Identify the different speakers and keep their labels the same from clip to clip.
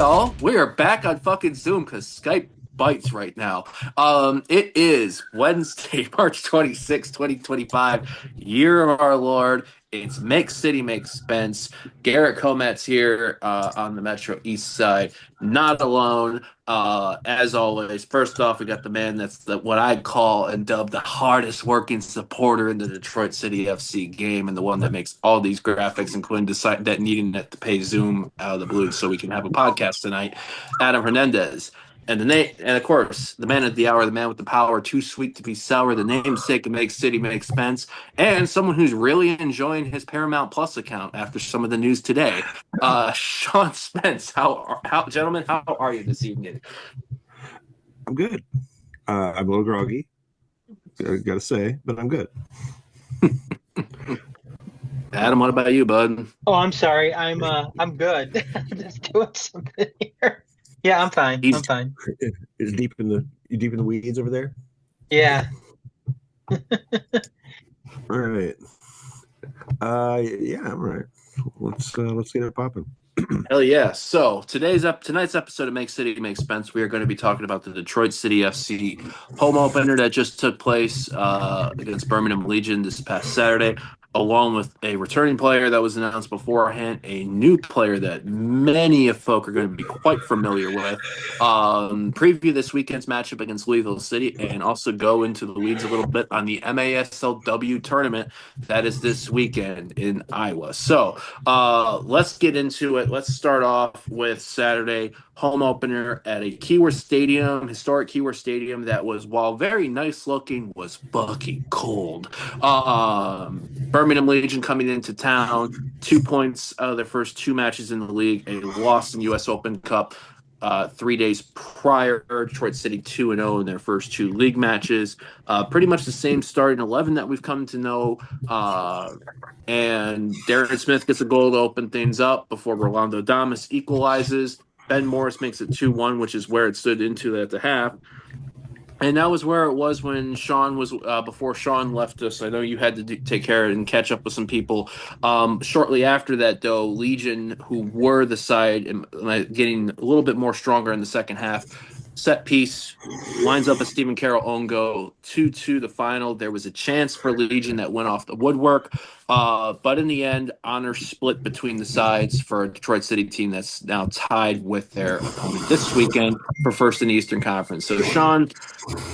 Speaker 1: y'all. We are back on fucking Zoom because Skype bites right now. It is Wednesday, March 26th, 2025, year of our Lord. It's City Make Spence. Garret Comet's here on the Metro East Side. Not alone. As always, first off, we got the man that's what I call and dub the hardest working supporter in the Detroit City FC game, and the one that makes all these graphics, including decide that needing to pay Zoom out of the blue so we can have a podcast tonight. Adam Hernandez. And of course, the man at the hour, the man with the power, too sweet to be sour, the namesake of Make City Make Spence, and someone who's really enjoying his Paramount Plus account after some of the news today. Sean Spence, gentlemen, how are you this evening?
Speaker 2: I'm good. I'm a little groggy, I gotta say, but I'm good.
Speaker 1: Adam, what about you, bud?
Speaker 3: Oh, I'm sorry. I'm good. Just doing something here. Yeah, I'm fine. I'm fine.
Speaker 2: Is deep in the weeds over there?
Speaker 3: Yeah.
Speaker 2: All right. Yeah, I'm all right. Let's get it popping.
Speaker 1: Hell yeah. So tonight's episode of Make City Make Spence, we are going to be talking about the Detroit City FC home opener that just took place against Birmingham Legion this past Saturday, along with a returning player that was announced beforehand, a new player that many of folk are going to be quite familiar with, preview this weekend's matchup against Louisville City, and also go into the weeds a little bit on the MASLW tournament that is this weekend in Iowa. So let's get into it. Let's start off with Saturday home opener at a historic Keyworth Stadium that was, while very nice looking, was fucking cold. Birmingham Legion coming into town, 2 points out of their first two matches in the league, a loss in U.S. Open Cup 3 days prior. Detroit City 2-0 in their first two league matches. Pretty much the same starting 11 that we've come to know. And Darren Smith gets a goal to open things up before Rolando Damas equalizes. Ben Morris makes it 2-1, which is where it stood into at the half. And that was where it was when Sean was before Sean left us. I know you had to take care of it and catch up with some people. Shortly after that, though, Legion, who were the side getting a little bit more stronger in the second half, set piece lines up a Stephen Carroll own goal, 2-2 the final. There was a chance for Legion that went off the woodwork, but in the end, honor split between the sides for a Detroit City team that's now tied with their opponent this weekend for first in the Eastern Conference. So, Sean,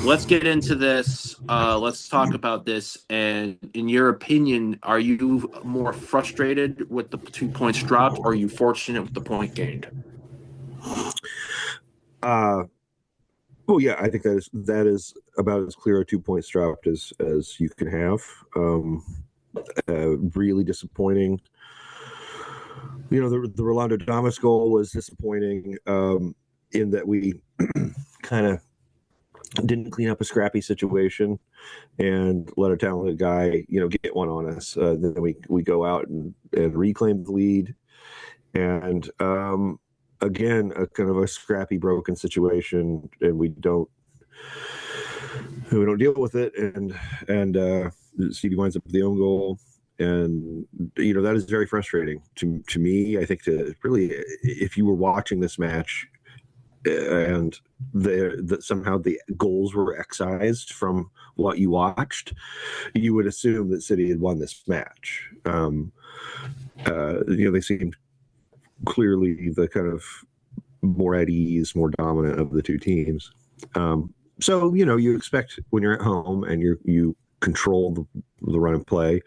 Speaker 1: let's get into this. Let's talk about this. And in your opinion, are you more frustrated with the 2 points dropped, or are you fortunate with the point gained?
Speaker 2: Well, yeah, I think that is about as clear a 2 points dropped as you can have. Really disappointing. You know, the Rolando Damas goal was disappointing in that we kind of didn't clean up a scrappy situation and let a talented guy, get one on us. Then we go out and reclaim the lead, and again, a kind of a scrappy, broken situation, and we don't deal with it, and CD winds up with the own goal, and that is very frustrating to me. I think really, if you were watching this match and that somehow the goals were excised from what you watched, you would assume that City had won this match. They seemed clearly the kind of more at ease, more dominant of the two teams. So you expect when you're at home and you control the run and play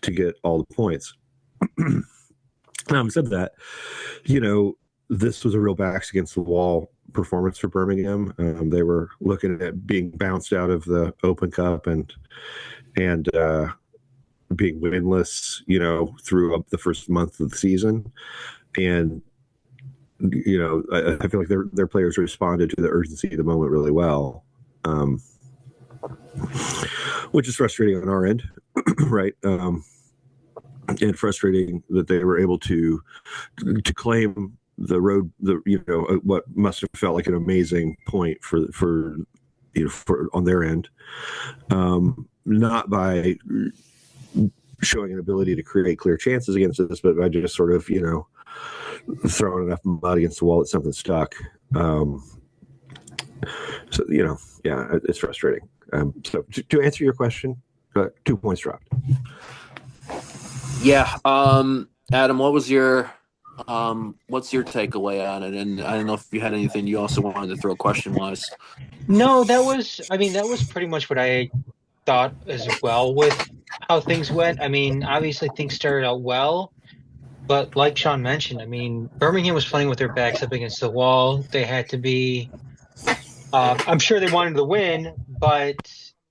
Speaker 2: to get all the points. Said that, this was a real backs against the wall performance for Birmingham. They were looking at being bounced out of the Open Cup and being winless, through up the first month of the season. And I feel like their players responded to the urgency of the moment really well, which is frustrating on our end, right? And frustrating that they were able to claim the road, what must have felt like an amazing point for on their end, not by showing an ability to create clear chances against us, but by just sort of, throwing enough mud against the wall that something stuck. So, yeah, it's frustrating. So to answer your question, 2 points dropped.
Speaker 1: Yeah. Adam, what's your takeaway on it? And I don't know if you had anything you also wanted to throw question wise.
Speaker 3: No, that was pretty much what I thought as well with how things went. I mean, obviously things started out well, but like Sean mentioned, I mean, Birmingham was playing with their backs up against the wall. They had to be, I'm sure they wanted to win, but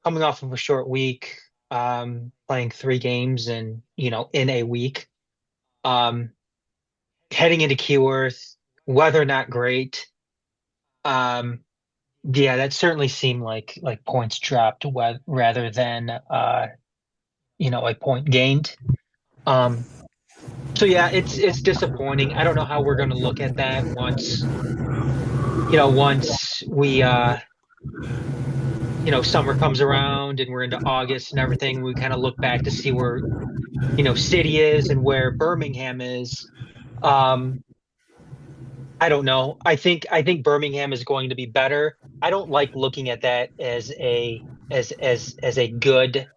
Speaker 3: coming off of a short week, playing 3 games and, in a week, um, heading into Keyworth, weather not great. Um, yeah, that certainly seemed like points dropped rather than a point gained. Um, so yeah, it's disappointing. I don't know how we're going to look at that once we summer comes around and we're into August and everything. We kind of look back to see where City is and where Birmingham is. Um, I don't know. I think Birmingham is going to be better. I don't like looking at that as a good.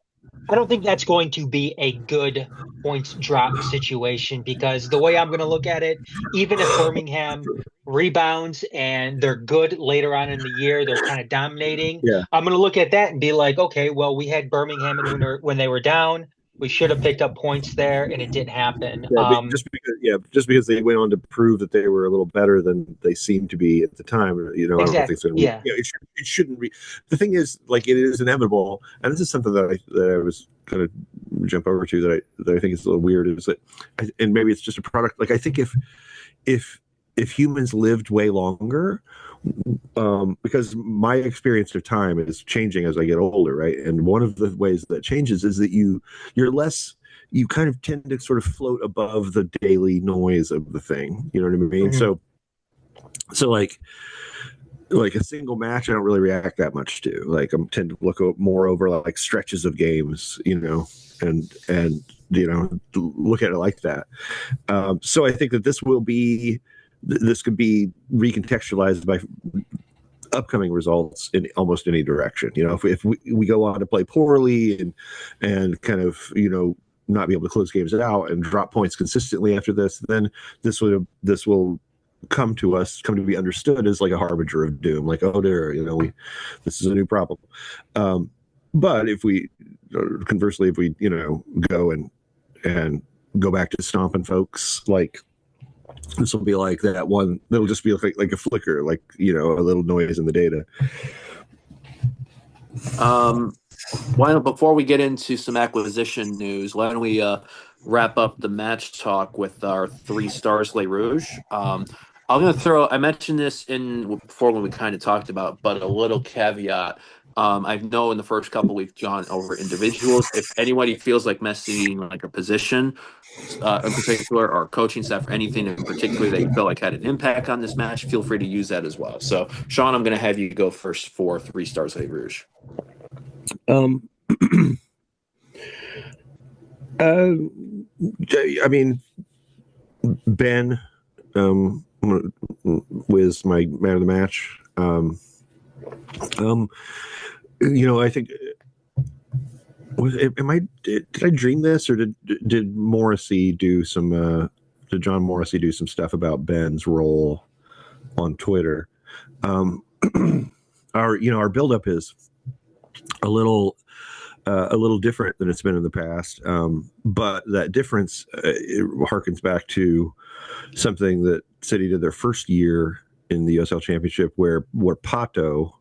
Speaker 3: I don't think that's going to be a good points drop situation because the way I'm going to look at it, even if Birmingham rebounds and they're good later on in the year, they're kind of dominating.
Speaker 2: Yeah.
Speaker 3: I'm going to look at that and be like, okay, well, we had Birmingham and when they were down, we should have picked up points there, and it didn't happen.
Speaker 2: Yeah, but just because they went on to prove that they were a little better than they seemed to be at the time, I don't think
Speaker 3: Exactly.
Speaker 2: so.
Speaker 3: Yeah.
Speaker 2: It shouldn't be. The thing is, like, it is inevitable, and this is something that I was going to jump over to that I think is a little weird. Is that, and maybe it's just a product. Like, I think if humans lived way longer, because my experience of time is changing as I get older, right? And one of the ways that changes is that you're less, you kind of tend to sort of float above the daily noise of the thing. You know what I mean?
Speaker 3: Mhm.
Speaker 2: So like a single match, I don't really react that much to. Like, I tend to look more over like stretches of games, and look at it like that. So I think that this could be recontextualized by upcoming results in almost any direction. If we go on to play poorly and kind of not be able to close games out and drop points consistently after this, then this will come to be understood as like a harbinger of doom. Like, oh dear, this is a new problem. But if we conversely, if we go and go back to stomping folks, like, this will be like that one. It'll just be like a flicker, like, a little noise in the data.
Speaker 1: Why don't, before we get into some acquisition news, why don't we wrap up the match talk with our 3 stars Les Rouges? I'm going to I mentioned this before when we kind of talked about, but a little caveat. I know in the first couple we've gone over individuals. If anybody feels like messing like a position in particular, or coaching staff, or anything in particular that you feel like had an impact on this match, feel free to use that as well. So, Sean, I'm going to have you go first for 3 stars Les Rouges.
Speaker 2: I mean, Ben was my man of the match. I think, did I dream this, or did Morrissey do some did John Morrissey do some stuff about Ben's role on Twitter? Our buildup is a little different than it's been in the past, but that difference it harkens back to something that City did their first year in the USL Championship, where Pato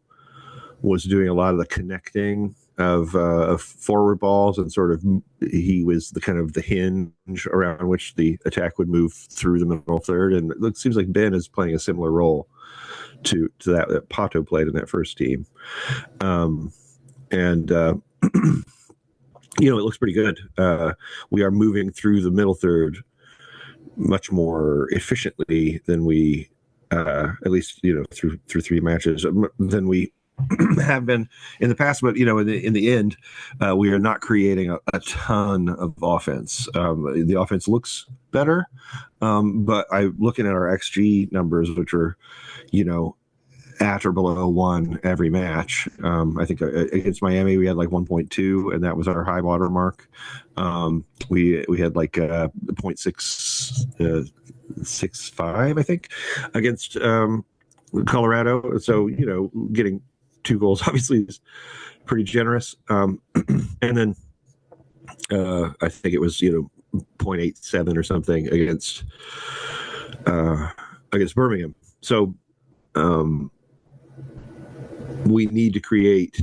Speaker 2: was doing a lot of the connecting of forward balls, and sort of he was the kind of the hinge around which the attack would move through the middle third, and it seems like Ben is playing a similar role to that Pato played in that first team. It looks pretty good. We are moving through the middle third much more efficiently than we, at least through 3 matches, than we have been in the past, but in the end, we are not creating a ton of offense. The offense looks better, but I'm looking at our XG numbers, which are, at or below 1 every match. I think against Miami we had like 1.2, and that was our high water mark. We had like 0.65, I think, against Colorado. So getting 2 goals obviously is pretty generous. And then I think it was 0.87 or something against Birmingham. So we need to create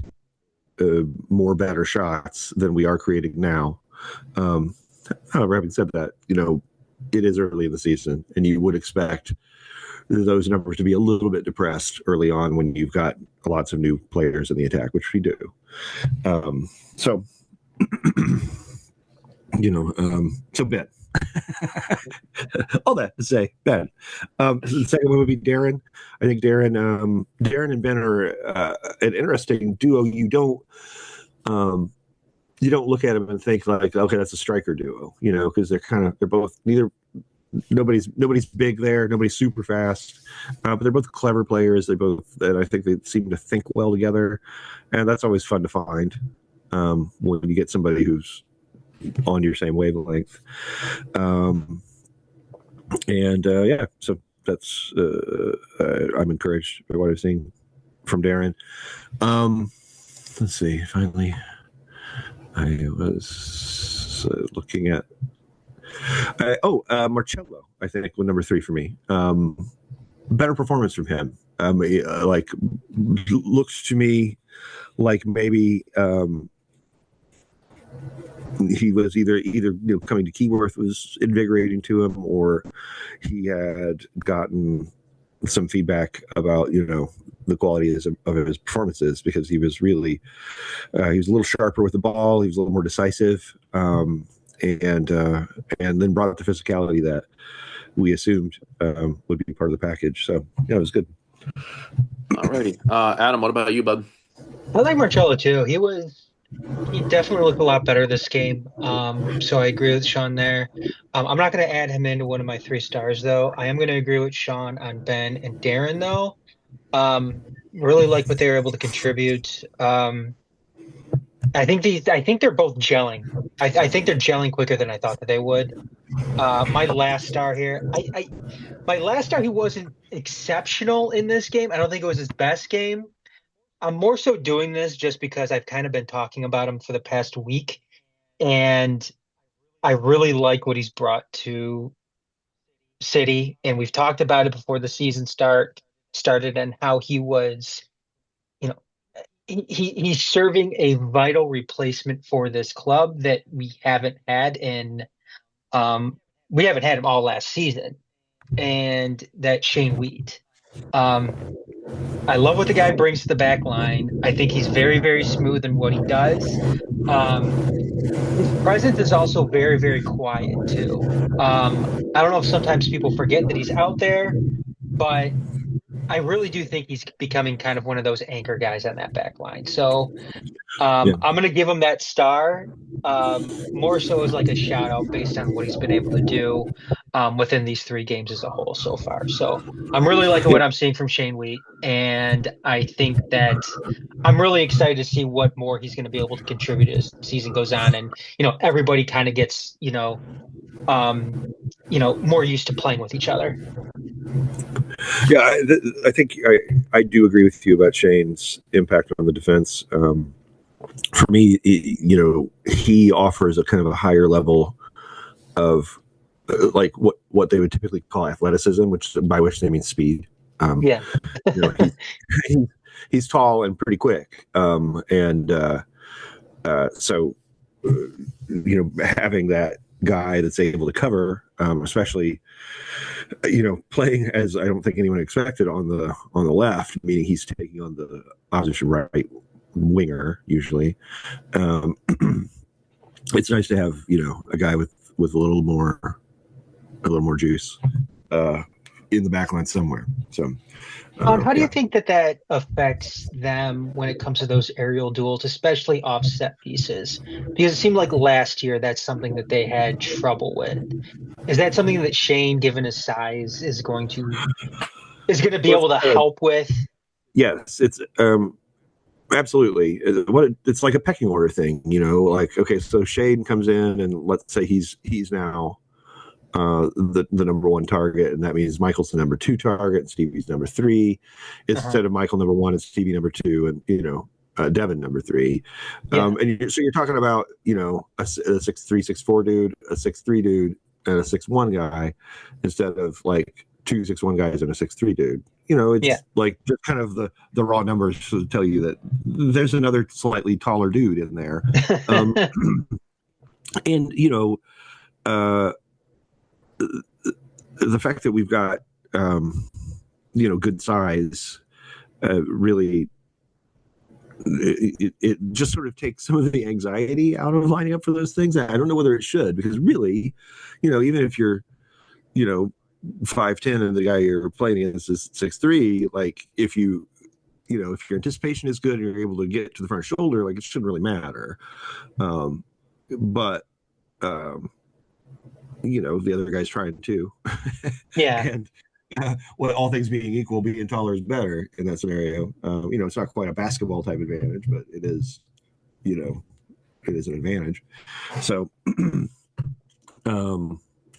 Speaker 2: more better shots than we are creating now. However, having said that, it is early in the season, and you would expect those numbers to be a little bit depressed early on when you've got lots of new players in the attack, which we do. So Ben. All that to say, Ben. The second one would be Darren. I think Darren and Ben are an interesting duo. You don't look at them and think like, okay, that's a striker duo, because they're both nobody's big there, nobody's super fast, but they're both clever players. And I think they seem to think well together, and that's always fun to find when you get somebody who's on your same wavelength. So that's I'm encouraged by what I've seen from Darren. Let's see. Finally, I was looking at Marcello. I think was number 3 for me. Better performance from him. Looks to me like maybe he was either coming to Keyworth was invigorating to him, or he had gotten some feedback about the quality of his performances, because he was really he was a little sharper with the ball, he was a little more decisive, and then brought the physicality that we assumed would be part of the package. So it was good.
Speaker 1: Alrighty, Adam, what about you, bud?
Speaker 3: I like Marcello too. He definitely looked a lot better this game. So I agree with Sean there. I'm not going to add him into one of my 3 stars, though. I am going to agree with Sean on Ben and Darren, though. Really like what they were able to contribute. I think they're both gelling. I think they're gelling quicker than I thought that they would. My last star here, he wasn't exceptional in this game. I don't think it was his best game. I'm more so doing this just because I've kind of been talking about him for the past week, and I really like what he's brought to City. And we've talked about it before the season started, and how he was, he's serving a vital replacement for this club that we haven't had we haven't had him all last season, and that's Shane Wheat. I love what the guy brings to the back line. I think he's very, very smooth in what he does. His presence is also very, very quiet too. I don't know if sometimes people forget that he's out there, but I really do think he's becoming kind of one of those anchor guys on that back line. So I'm going to give him that star, more so as like a shout out based on what he's been able to do within these 3 games as a whole so far. So I'm really liking what I'm seeing from Shane Wheat, and I think that I'm really excited to see what more he's going to be able to contribute as the season goes on, and everybody kind of gets more used to playing with each other.
Speaker 2: Yeah, I think I do agree with you about Shane's impact on the defense. For me, he offers a kind of a higher level of like what they would typically call athleticism, by which they mean speed. He's tall and pretty quick, so having that guy that's able to cover, especially playing as I don't think anyone expected on the left, meaning he's taking on the opposition right winger usually. It's nice to have a guy with a little more juice. in the back line somewhere. So,
Speaker 3: How do you
Speaker 2: yeah.
Speaker 3: think that that affects them when it comes to those aerial duels, especially offset pieces? Because it seemed like last year that's something that they had trouble with. Is that something that Shane, given his size, is going to be
Speaker 2: Well,
Speaker 3: able to help with?
Speaker 2: yes, it's absolutely it's like a pecking order thing, like, okay, so Shane comes in and let's say he's now the number one target, and that means Michael's the number two target and Stevie's number three,
Speaker 3: Uh-huh.
Speaker 2: instead of Michael number one and Stevie number two, and Devin number three.
Speaker 3: Yeah,
Speaker 2: So you're talking about a 6'3", 6'4" dude, a 6'3" dude, and a 6'1" guy, instead of like two 6'1" guys and a 6'3" dude.
Speaker 3: yeah,
Speaker 2: It's like just kind of the raw numbers to tell you that there's another slightly taller dude in there. um, and uh, the fact that we've got good size really it just sort of takes some of the anxiety out of lining up for those things. I don't know whether it should, because really, even if you're 5'10" and the guy you're playing against is 6'3", like if your anticipation is good and you're able to get to the front shoulder, like, it shouldn't really matter. But the other guy's trying too.
Speaker 3: yeah.
Speaker 2: And well, all things being equal, being taller is better in that scenario. It's not quite a basketball type advantage, but it is, it is an advantage. So,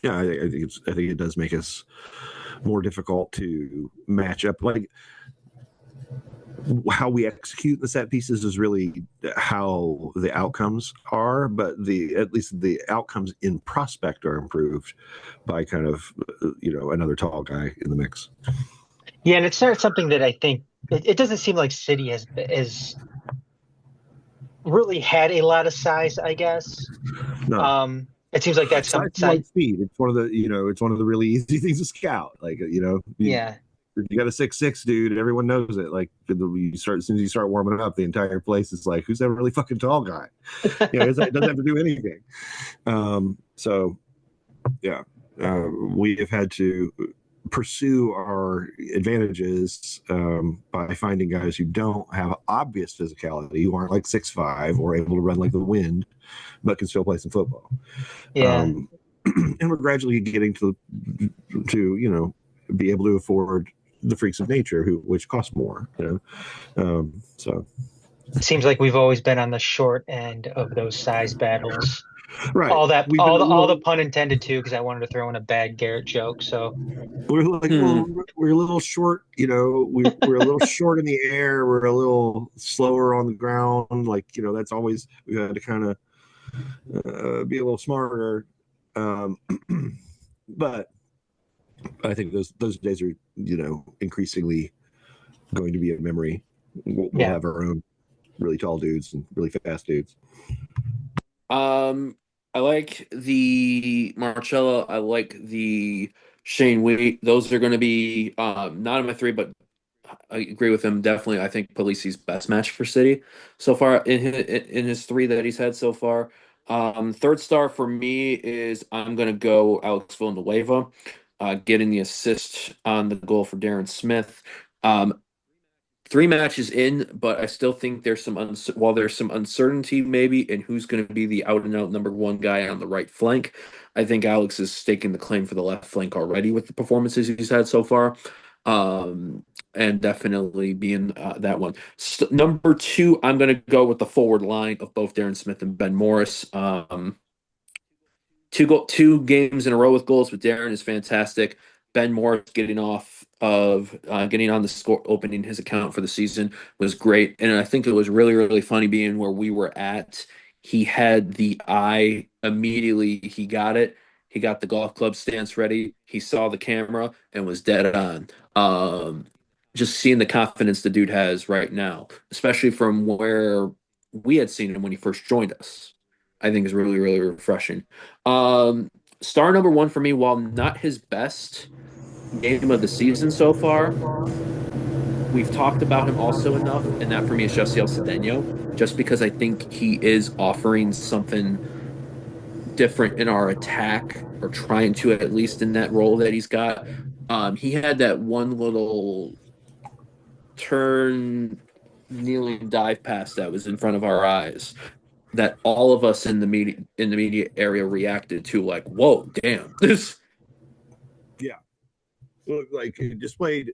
Speaker 2: yeah, I think it does make us more difficult to match up. Like, how we execute the set pieces is really how the outcomes are, but at least the outcomes in prospect are improved by kind of another tall guy in the mix.
Speaker 3: Yeah, and it's not something that I think it doesn't seem like City has really had a lot of size, I guess.
Speaker 2: No,
Speaker 3: It seems like that's
Speaker 2: size
Speaker 3: some
Speaker 2: is like
Speaker 3: side.
Speaker 2: speed. It's one of the it's one of the really easy things to scout. Like,
Speaker 3: Yeah.
Speaker 2: you got a 6'6" dude, everyone knows it. Like, as soon as you start warming up, the entire place is like, who's that really fucking tall guy? It doesn't have to do anything. So yeah, we have had to pursue our advantages by finding guys who don't have obvious physicality, who aren't like 6'5" or able to run like the wind, but can still play some football.
Speaker 3: Yeah.
Speaker 2: And we're gradually getting to be able to afford the freaks of nature, which cost more. So
Speaker 3: It seems like we've always been on the short end of those size battles.
Speaker 2: right,
Speaker 3: All that,
Speaker 2: we've been a
Speaker 3: all the
Speaker 2: little.
Speaker 3: pun intended too, because I wanted to throw in a bad Garrett joke. So
Speaker 2: We're like,
Speaker 1: Hmm.
Speaker 2: well, we're a little short, we're a little short in the air. We're a little slower on the ground. Like, that's always, we had to kind of be a little smarter. Um, but I think those days are, increasingly going to be a memory. We'll
Speaker 3: yeah,
Speaker 2: have our own really tall dudes and really fast dudes.
Speaker 1: I like the Marcella. I like the Shane Wheat. Those are going to be not in my three, but I agree with him. Definitely, I think Polisi's best match for City so far in his three that he's had so far. Third star for me is I'm going to go Alex Villanueva, getting the assist on the goal for Darren Smith. Um, 3 matches in, but I still think there's while there's some uncertainty maybe in who's going to be the out and out number one guy on the right flank. I think Alex is staking the claim for the left flank already with the performances he's had so far, and definitely being that one. Number two, I'm going to go with the forward line of both Darren Smith and Ben Morris. Two games in a row with goals with Darren is fantastic. Ben Moore getting on the score, opening his account for the season was great, and I think it was really really funny being where we were at. He had the eye immediately. He got it. He got the golf club stance ready. He saw the camera and was dead on. Just seeing the confidence the dude has right now, especially from where we had seen him when he first joined us, I think is really really refreshing. Star number one for me, while not his best game of the season so far, we've talked about him also enough, and that for me is Josiel Cedeno, just because I think he is offering something different in our attack, or trying to at least in that role that he's got. He had that one little turn kneeling dive pass that was in front of our eyes that all of us in the media area reacted to like, whoa, damn. This
Speaker 2: Yeah. Well, like it displayed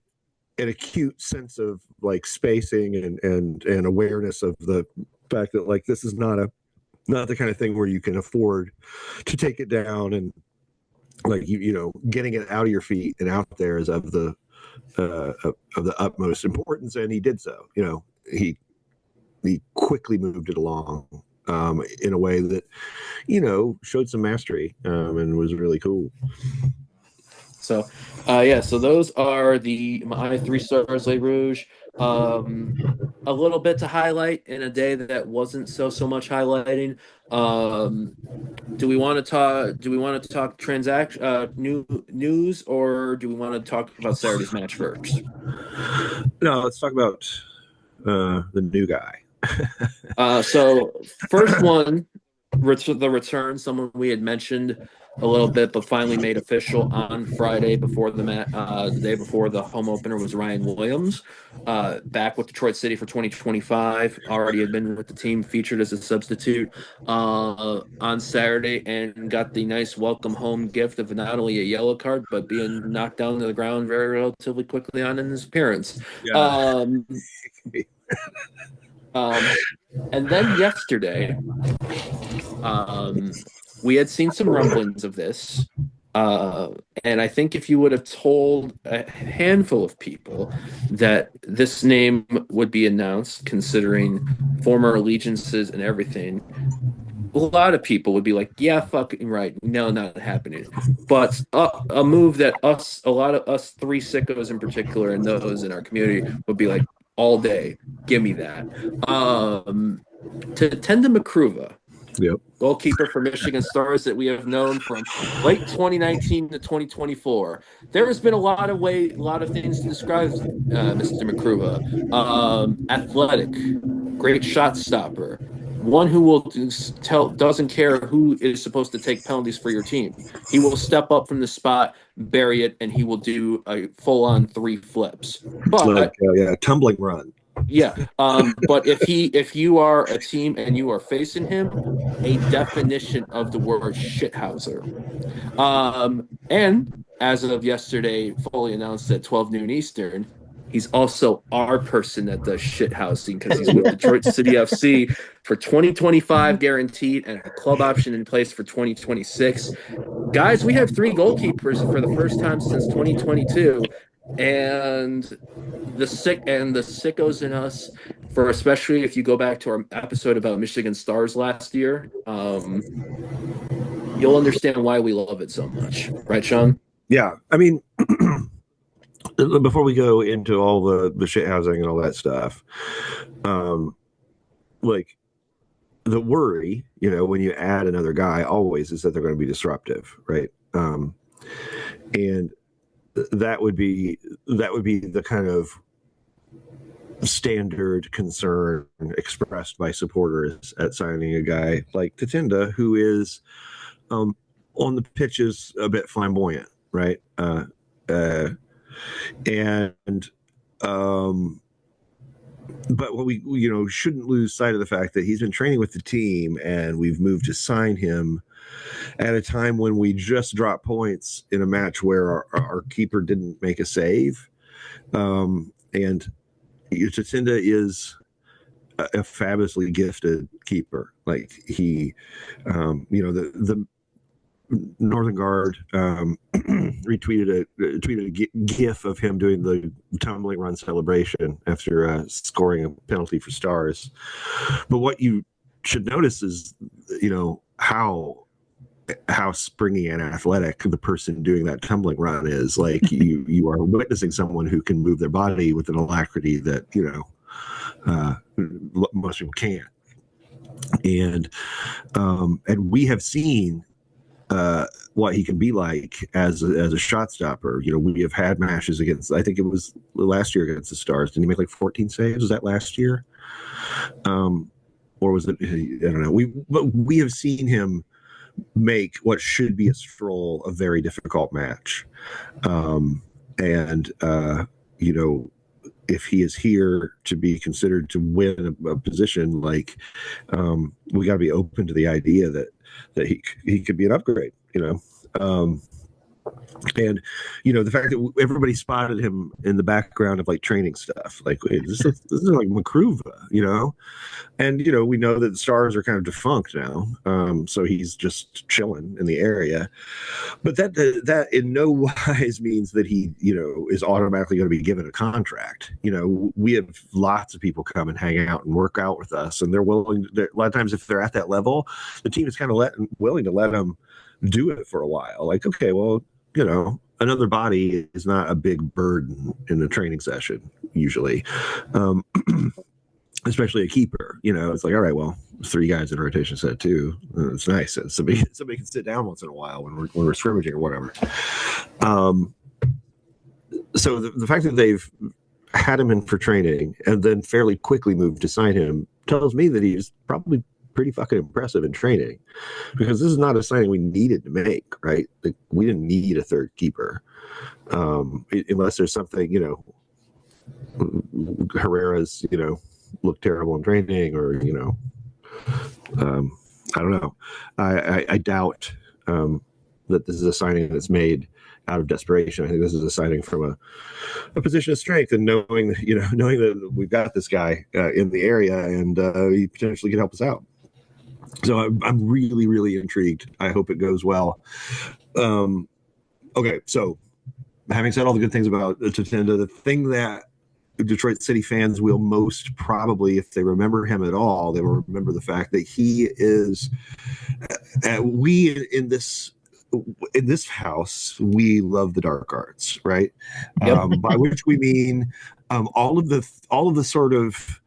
Speaker 2: an acute sense of like spacing and awareness of the fact that like this is not the kind of thing where you can afford to take it down, and like getting it out of your feet and out there is of the utmost importance, and he did so. He quickly moved it along in a way that showed some mastery, and was really cool.
Speaker 1: So, yeah, so those are my 3 stars Les Rouge. Um, a little bit to highlight in a day that wasn't so much highlighting. Um, do we want to talk transaction news, or do we want to talk about Saturday's match first?
Speaker 2: No, let's talk about the new guy.
Speaker 1: So first one, the return, someone we had mentioned a little bit, but finally made official on Friday before the day before the home opener, was Ryan Williams, back with Detroit City for 2025. Already had been with the team, featured as a substitute on Saturday, and got the nice welcome home gift of not only a yellow card but being knocked down to the ground very relatively quickly on in his appearance.
Speaker 2: Yeah.
Speaker 1: Um, um, and then yesterday, we had seen some rumblings of this. Uh, and I think if you would have told a handful of people that this name would be announced, considering former allegiances and everything, a lot of people would be like, yeah, fucking right. No, not happening. But a move that a lot of us three sickos in particular, and those in our community would be like, all day, give me that. Tatenda Mkuruva,
Speaker 2: Yep.
Speaker 1: goalkeeper for Michigan Stars that we have known from late 2019 to 2024. There has been a lot of things to describe Mr. Mkuruva. Athletic, great shot stopper, one who doesn't care who is supposed to take penalties for your team. He will step up from the spot, bury it, and he will do a full-on 3 flips.
Speaker 2: Like
Speaker 1: But
Speaker 2: tumbling run.
Speaker 1: yeah, but if you are a team and you are facing him, a definition of the word shithouser. And as of yesterday, fully announced at 12 noon Eastern, he's also our person that does shithousing because he's with Detroit City FC for 2025 guaranteed and a club option in place for 2026. Guys, we have 3 goalkeepers for the first time since 2022, and the sickos in us, for especially if you go back to our episode about Michigan Stars last year, you'll understand why we love it so much, right, Sean?
Speaker 2: Yeah, I mean, before we go into all the shit housing and all that stuff, like the worry, when you add another guy, always is that they're going to be disruptive, right? And that would be the kind of standard concern expressed by supporters at signing a guy like Tatenda, who is on the pitches a bit flamboyant, right? And but what we shouldn't lose sight of the fact that he's been training with the team, and we've moved to sign him at a time when we just dropped points in a match where our keeper didn't make a save. And Tatenda is a fabulously gifted keeper. Like he, the Northern Guard tweeted a GIF of him doing the tumbling run celebration after scoring a penalty for Stars. But what you should notice is, how springy and athletic the person doing that tumbling run is. Like you are witnessing someone who can move their body with an alacrity that most people can't. And we have seen what he can be like as a shot stopper. We have had matches against, I think it was last year against the Stars. Didn't he make like 14 saves? Was that last year? Or was it? I don't know. But we have seen him make what should be a stroll a very difficult match. And you know, if he is here to be considered to win a position, like we got to be open to the idea that he could be an upgrade. You know. And you know, the fact that everybody spotted him in the background of like training stuff, like wait, this is like Mkuruva, you know. And you know, we know that the Stars are kind of defunct now, so he's just chilling in the area. But that in no wise means that he, you know, is automatically going to be given a contract. You know, we have lots of people come and hang out and work out with us, and they're willing. A lot of times, if they're at that level, the team is kind of willing to let them do it for a while. Like, okay, well, you know, another body is not a big burden in the training session usually. Especially a keeper, you know, it's like, all right, well, 3 guys in a rotation set too. It's nice. Somebody can sit down once in a while when we're scrimmaging or whatever. So the fact that they've had him in for training and then fairly quickly moved to sign him tells me that he's probably pretty fucking impressive in training, because this is not a signing we needed to make, right? Like, we didn't need a third keeper, unless there's something, you know, Herrera's, you know, look terrible in training, or you know, I don't know. I doubt that this is a signing that's made out of desperation. I think this is a signing from a position of strength, and knowing that we've got this guy in the area, and he potentially can help us out. So I'm really, really intrigued. I hope it goes well. Okay, so having said all the good things about Tatenda, the thing that Detroit City fans will most probably, if they remember him at all, they will remember the fact that he is. We in this house, we love the dark arts, right?
Speaker 1: Yep.
Speaker 2: By which we mean all of the sort of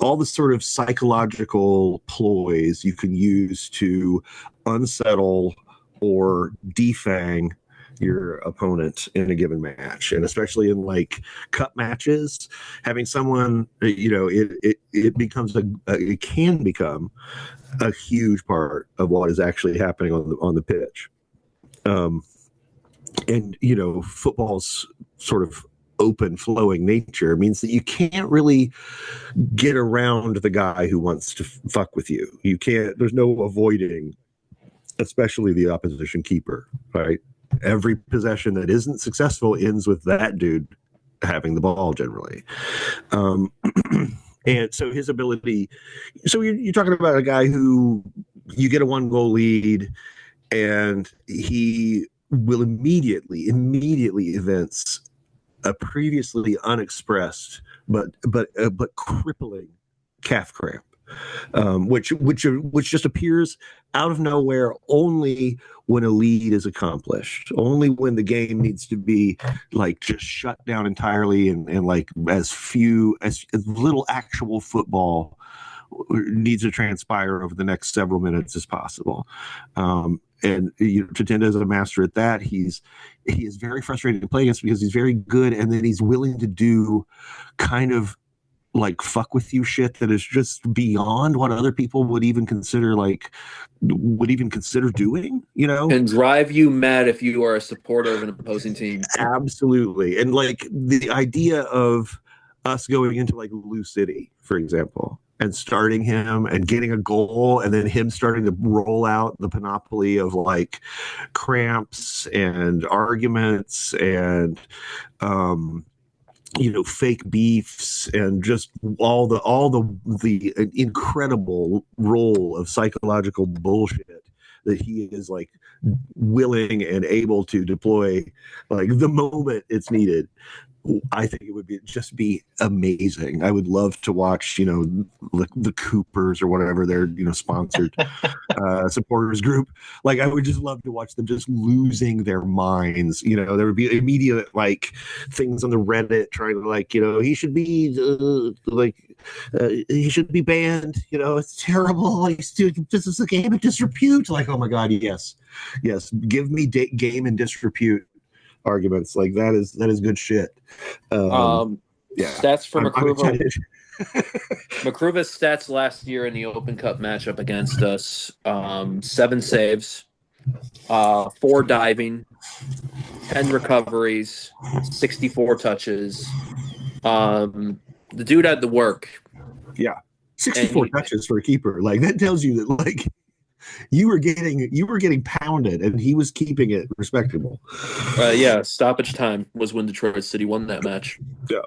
Speaker 2: all the sort of psychological ploys you can use to unsettle or defang your opponent in a given match, and especially in like cup matches, having someone, you know, it becomes it can become a huge part of what is actually happening on the pitch. And you know, football's sort of open flowing nature means that you can't really get around the guy who wants to fuck with you. You can't, there's no avoiding, especially the opposition keeper, right? Every possession that isn't successful ends with that dude having the ball generally. And so his ability, so you're talking about a guy who you get a 1-goal lead, and he will immediately evince a previously unexpressed but crippling calf cramp, which just appears out of nowhere only when a lead is accomplished, only when the game needs to be like just shut down entirely, and like as little actual football needs to transpire over the next several minutes as possible. And you know, Tatenda is a master at that. He is very frustrating to play against because he's very good, and then he's willing to do kind of like fuck with you shit that is just beyond what other people would even consider doing, you know?
Speaker 1: And drive you mad if you are a supporter of an opposing team.
Speaker 2: Absolutely. And like the idea of us going into like Louisville City, for example, and starting him and getting a goal, and then him starting to roll out the panoply of like cramps and arguments and you know, fake beefs, and just all the incredible role of psychological bullshit that he is like willing and able to deploy like the moment it's needed. I think it would be amazing. I would love to watch, you know, the Coopers or whatever their, you know, sponsored supporters group. Like, I would just love to watch them just losing their minds. You know, there would be immediate like things on the Reddit trying to like, you know, he should be he should be banned. You know, it's terrible. This is a game of disrepute. Like, oh my god, yes, give me game and disrepute arguments. Like that is good shit. Yeah.
Speaker 1: Stats for Mkuruva.
Speaker 2: excited.
Speaker 1: Mkuruva's stats last year in the Open Cup matchup against us: 7 saves, 4 diving, 10 recoveries, 64 touches. The dude had the work.
Speaker 2: Yeah. 64 touches for a keeper. Like that tells you that like you were getting pounded and he was keeping it respectable.
Speaker 1: Yeah, stoppage time was when Detroit City won that match.
Speaker 2: Yeah,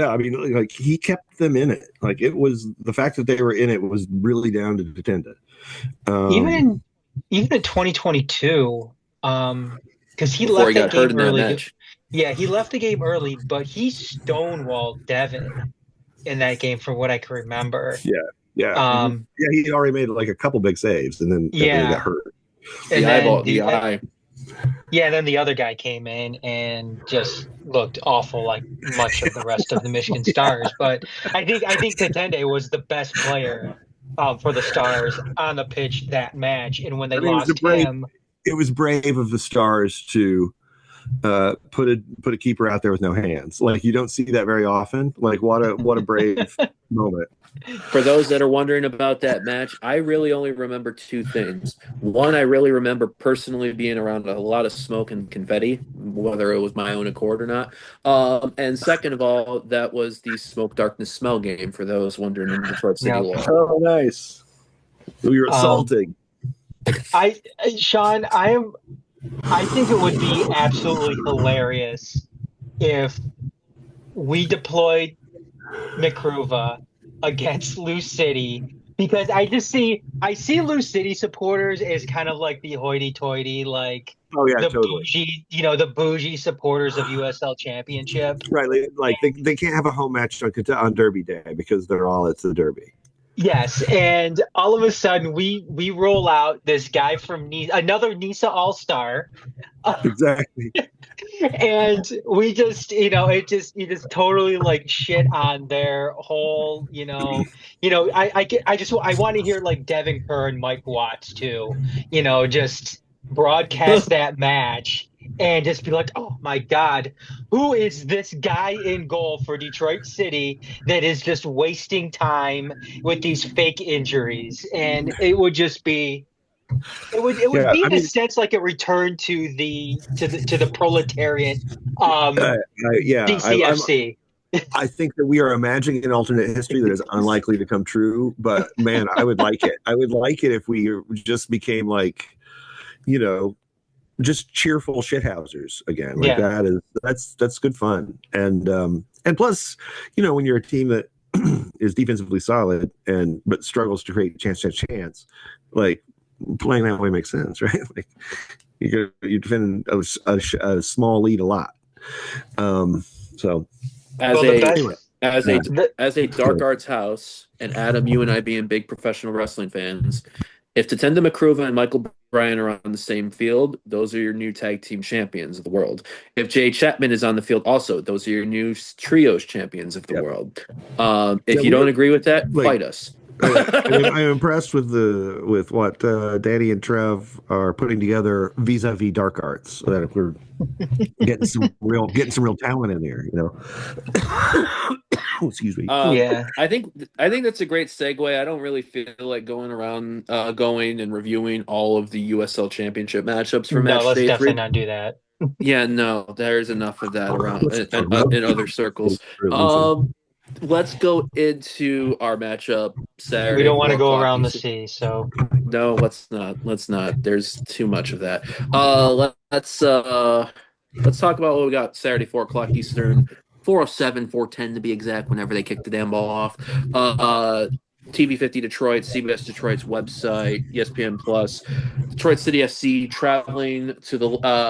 Speaker 2: I mean, like he kept them in it. Like it was the fact that they were in it was really down to Tatenda.
Speaker 3: Even in 2022, because he
Speaker 1: Before he
Speaker 3: left that
Speaker 1: got hurt
Speaker 3: game
Speaker 1: in that
Speaker 3: early.
Speaker 1: match.
Speaker 3: Yeah, he left the game early, but he stonewalled Devin in that game, from what I can remember.
Speaker 2: Yeah,
Speaker 3: Um,
Speaker 2: he already made like a couple big saves, and then he got
Speaker 3: yeah,
Speaker 2: hurt.
Speaker 3: and
Speaker 1: The eye.
Speaker 3: then the other guy came in and just looked awful, like much of the rest of the Michigan Stars. But I think Tatende was the best player for the Stars on the pitch that match, and when they
Speaker 2: I mean,
Speaker 3: lost him.
Speaker 2: it was brave of the Stars to put a keeper out there with no hands. Like you don't see that very often. Like what a brave moment.
Speaker 1: For those that are wondering about that match, I really only remember 2 things. One, I really remember personally being around a lot of smoke and confetti, whether it was my own accord or not. And second of all, that was the Smoke Darkness Smell game for those wondering in Detroit City
Speaker 3: Yeah.
Speaker 1: lore.
Speaker 2: Oh, nice. We were assaulting.
Speaker 3: Sean, I think it would be absolutely hilarious if we deployed Mkuruva against Lou City, because I see Lou City supporters as kind of like the hoity-toity, like
Speaker 2: Oh yeah,
Speaker 3: the
Speaker 2: totally.
Speaker 3: bougie, the bougie supporters of USL Championship.
Speaker 2: Right, like they can't have a home match on Derby Day because it's the Derby.
Speaker 3: Yes, and all of a sudden we roll out this guy from Nice, another Nisa All-Star.
Speaker 2: Exactly.
Speaker 3: And we just, you just totally like shit on their whole, I want to hear like Devin Kerr and Mike Watts too, just broadcast that match and just be like, oh my God, who is this guy in goal for Detroit City that is just wasting time with these fake injuries? And it would just be. It would be in a sense like a return to the proletariat DCFC.
Speaker 2: I think that we are imagining an alternate history that is unlikely to come true, but man, I would like it. I would like it if we just became like, just cheerful shithousers again. Like that's good fun. And plus, when you're a team that is defensively solid but struggles to create chance, like playing that way makes sense, right? Like you defend a small lead a lot. So
Speaker 1: as a dark arts house, and Adam, you and I being big professional wrestling fans, if Tatenda Mkuruva and Michael Bryan are on the same field, those are your new tag team champions of the world. If Jay Chapman is on the field, also those are your new trios champions of the world. If you don't agree with that, fight us.
Speaker 2: I'm impressed with what Danny and Trev are putting together vis-a-vis dark arts. So that if we're getting some real talent in there, Excuse me.
Speaker 1: I think that's a great segue. I don't really feel like going around going and reviewing all of the USL Championship matchups for match
Speaker 3: let's
Speaker 1: day
Speaker 3: definitely
Speaker 1: 3.
Speaker 3: not do that.
Speaker 1: Yeah, no, there's enough of that around in other circles. Let's go into our matchup Saturday.
Speaker 3: We don't want to go
Speaker 1: 4 o'clock
Speaker 3: around the
Speaker 1: Eastern.
Speaker 3: sea, so
Speaker 1: No, let's not. There's too much of that. Let's talk about what we got Saturday, 4 o'clock Eastern, 4:07, 4:10 to be exact, whenever they kick the damn ball off. TV50 Detroit, CBS Detroit's website, ESPN Plus, Detroit City FC traveling to the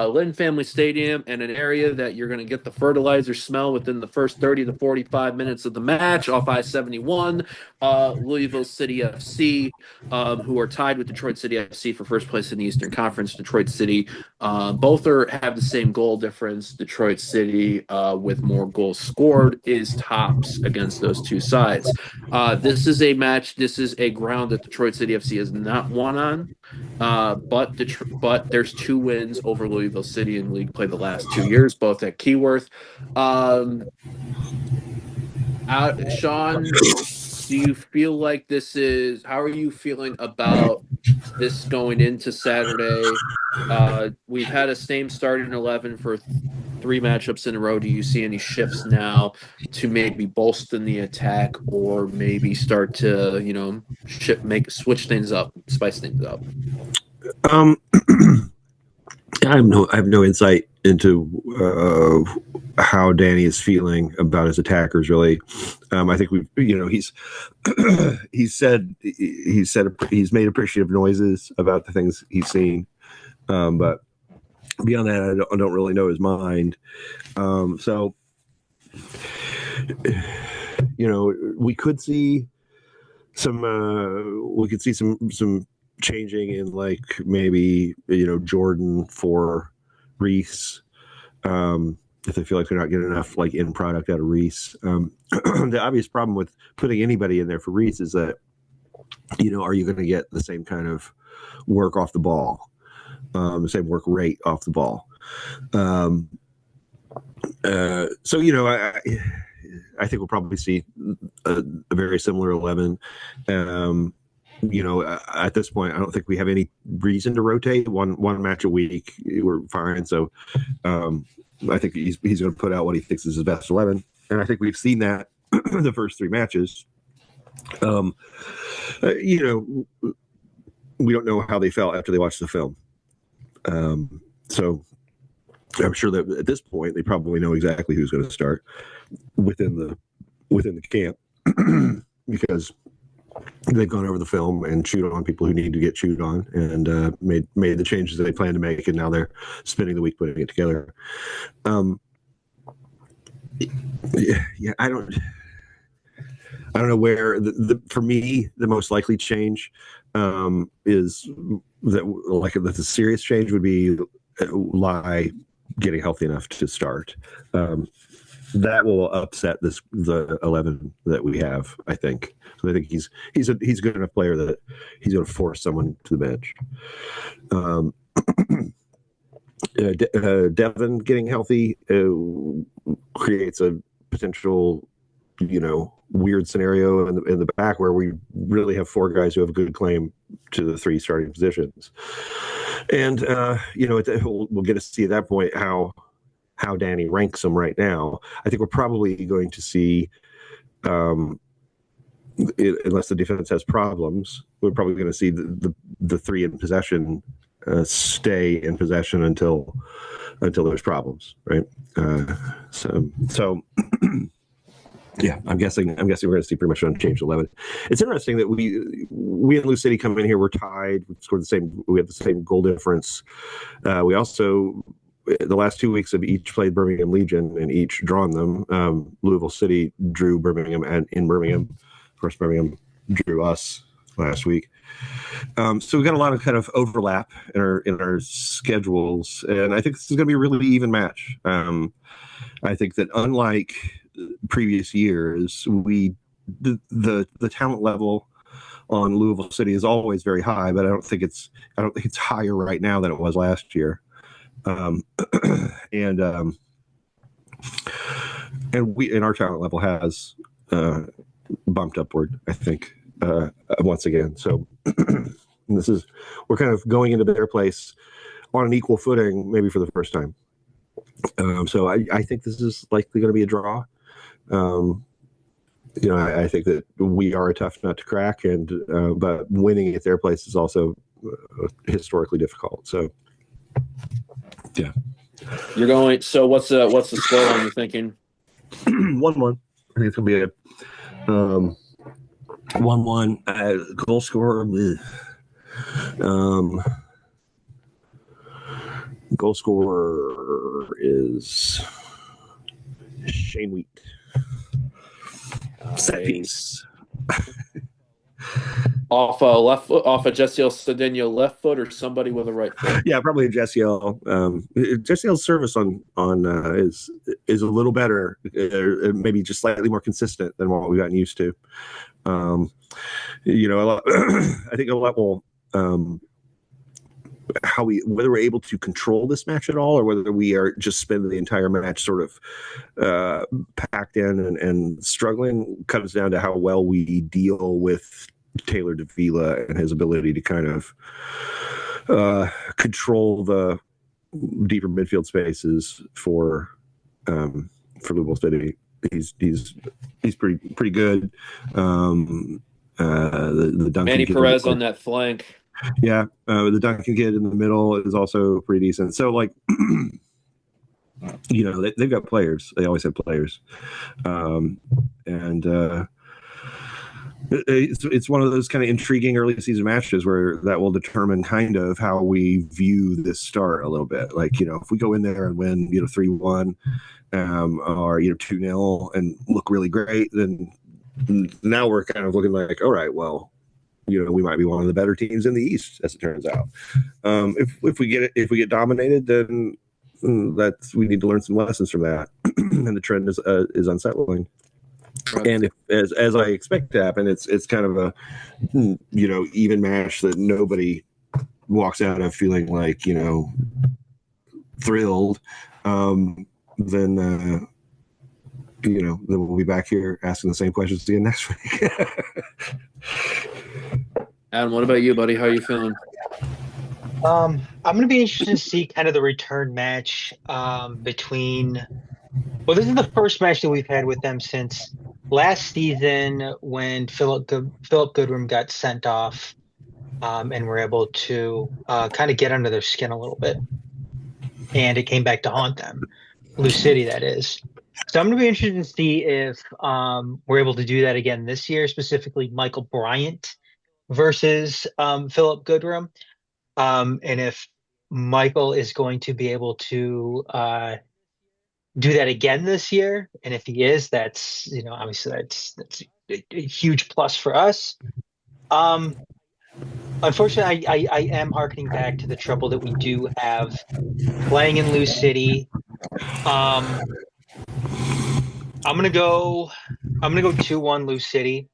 Speaker 1: Lynn Family Stadium, and an area that you're going to get the fertilizer smell within the first 30 to 45 minutes of the match off I-71. Louisville City FC, who are tied with Detroit City FC for first place in the Eastern Conference. Detroit City, both have the same goal difference. Detroit City, with more goals scored, is tops against those two sides. This is a match. This is a ground that Detroit City FC has not won on, but there's 2 wins over Louisville City in league play the last 2 years, both at Keyworth. Sean, do you feel like this is? How are you feeling about this going into Saturday. We've had a same starting 11 for three matchups in a row. Do you see any shifts now to maybe bolster the attack, or maybe start to switch things up, spice things up?
Speaker 2: Um, I have no insight into how Danny is feeling about his attackers. Really, I think he's he's made appreciative noises about the things he's seen, but beyond that, I don't really know his mind. So, we could see some changing in, like, maybe Jordan for Reese, if they feel like they're not getting enough like end product out of Reese. The obvious problem with putting anybody in there for Reese is that are you going to get the same kind of work off the ball, the same work rate off the ball? So I think we'll probably see a very similar 11. At this point, I don't think we have any reason to rotate one match a week. We're fine. So I think he's going to put out what he thinks is his best 11, and I think we've seen that the first three matches. We don't know how they felt after they watched the film. So I'm sure that at this point they probably know exactly who's going to start within the camp because they've gone over the film and chewed on people who need to get chewed on, and made the changes that they plan to make, and now they're spending the week putting it together. I don't know where for me the most likely change is that the serious change would be Lai getting healthy enough to start. That will upset the 11 that we have, I think. So I think he's a good enough player that he's going to force someone to the bench. Devin getting healthy creates a potential, weird scenario in the back where we really have four guys who have a good claim to the three starting positions. And we'll get to see at that point how Danny ranks them right now. I think we're probably going to see, unless the defense has problems, we're probably going to see the three in possession stay in possession until there's problems, right? So yeah, I'm guessing we're going to see pretty much unchanged 11. It's interesting that we in Louisville City come in here, we're tied, we have the same goal difference. We also, the last 2 weeks, have each played Birmingham Legion and each drawn them. Louisville City drew Birmingham, and in Birmingham, of course, Birmingham drew us last week. So we've got a lot of kind of overlap in our schedules, and I think this is going to be a really even match. I think that unlike previous years, the talent level on Louisville City is always very high, but I don't think it's higher right now than it was last year. And our talent level has bumped upward, I think, once again. So we're kind of going into their place on an equal footing, maybe for the first time. So I think this is likely going to be a draw. I think that we are a tough nut to crack, but winning at their place is also historically difficult. So, yeah.
Speaker 1: You're going. So what's the scoreline you're thinking?
Speaker 2: 1-1. I think it's gonna be a 1-1 goal scorer. Goal scorer is Shane Wheat. Set piece.
Speaker 1: Off a left foot, off a Jessiel Cedeno left foot, or somebody with a right foot.
Speaker 2: Yeah, probably a Jessiel. Jessiel's service on is a little better, maybe just slightly more consistent than what we've gotten used to. I think a lot will whether we're able to control this match at all, or whether we are just spending the entire match sort of packed in and struggling, comes down to how well we deal with Taylor Davila and his ability to kind of control the deeper midfield spaces for Louisville City. He's pretty good. The Duncan
Speaker 1: Manny
Speaker 2: kid,
Speaker 1: Perez on that flank.
Speaker 2: yeah, the Duncan kid in the middle is also pretty decent. So like, you know, they've got players. They always have players, and it's one of those kind of intriguing early season matches where that will determine kind of how we view this start a little bit. Like, you know, if we go in there and win, you know, 3-1, or, you know, 2-0 and look really great, then now we're kind of looking like, all right, well, you know, we might be one of the better teams in the East, as it turns out. If we get dominated, then we need to learn some lessons from that, and the trend is unsettling. Right. And as I expect to happen, it's kind of a, you know, even match that nobody walks out of feeling like, you know, thrilled. Then you know, then we'll be back here asking the same questions again next week.
Speaker 1: Adam, what about you, buddy? How are you feeling?
Speaker 3: I'm going to be interested to see kind of the return match between. Well, this is the first match that we've had with them since last season when Philip Goodrum got sent off, and we're able to kind of get under their skin a little bit, and it came back to haunt them, Louisville City, that is. So I'm going to be interested to see if we're able to do that again this year, specifically Michael Bryant versus Philip Goodrum, and if Michael is going to be able to do that again this year, and if he is, that's, you know, obviously that's a huge plus for us. Unfortunately, I am harkening back to the trouble that we do have playing in Louisville City. I'm gonna go 2-1 Louisville City.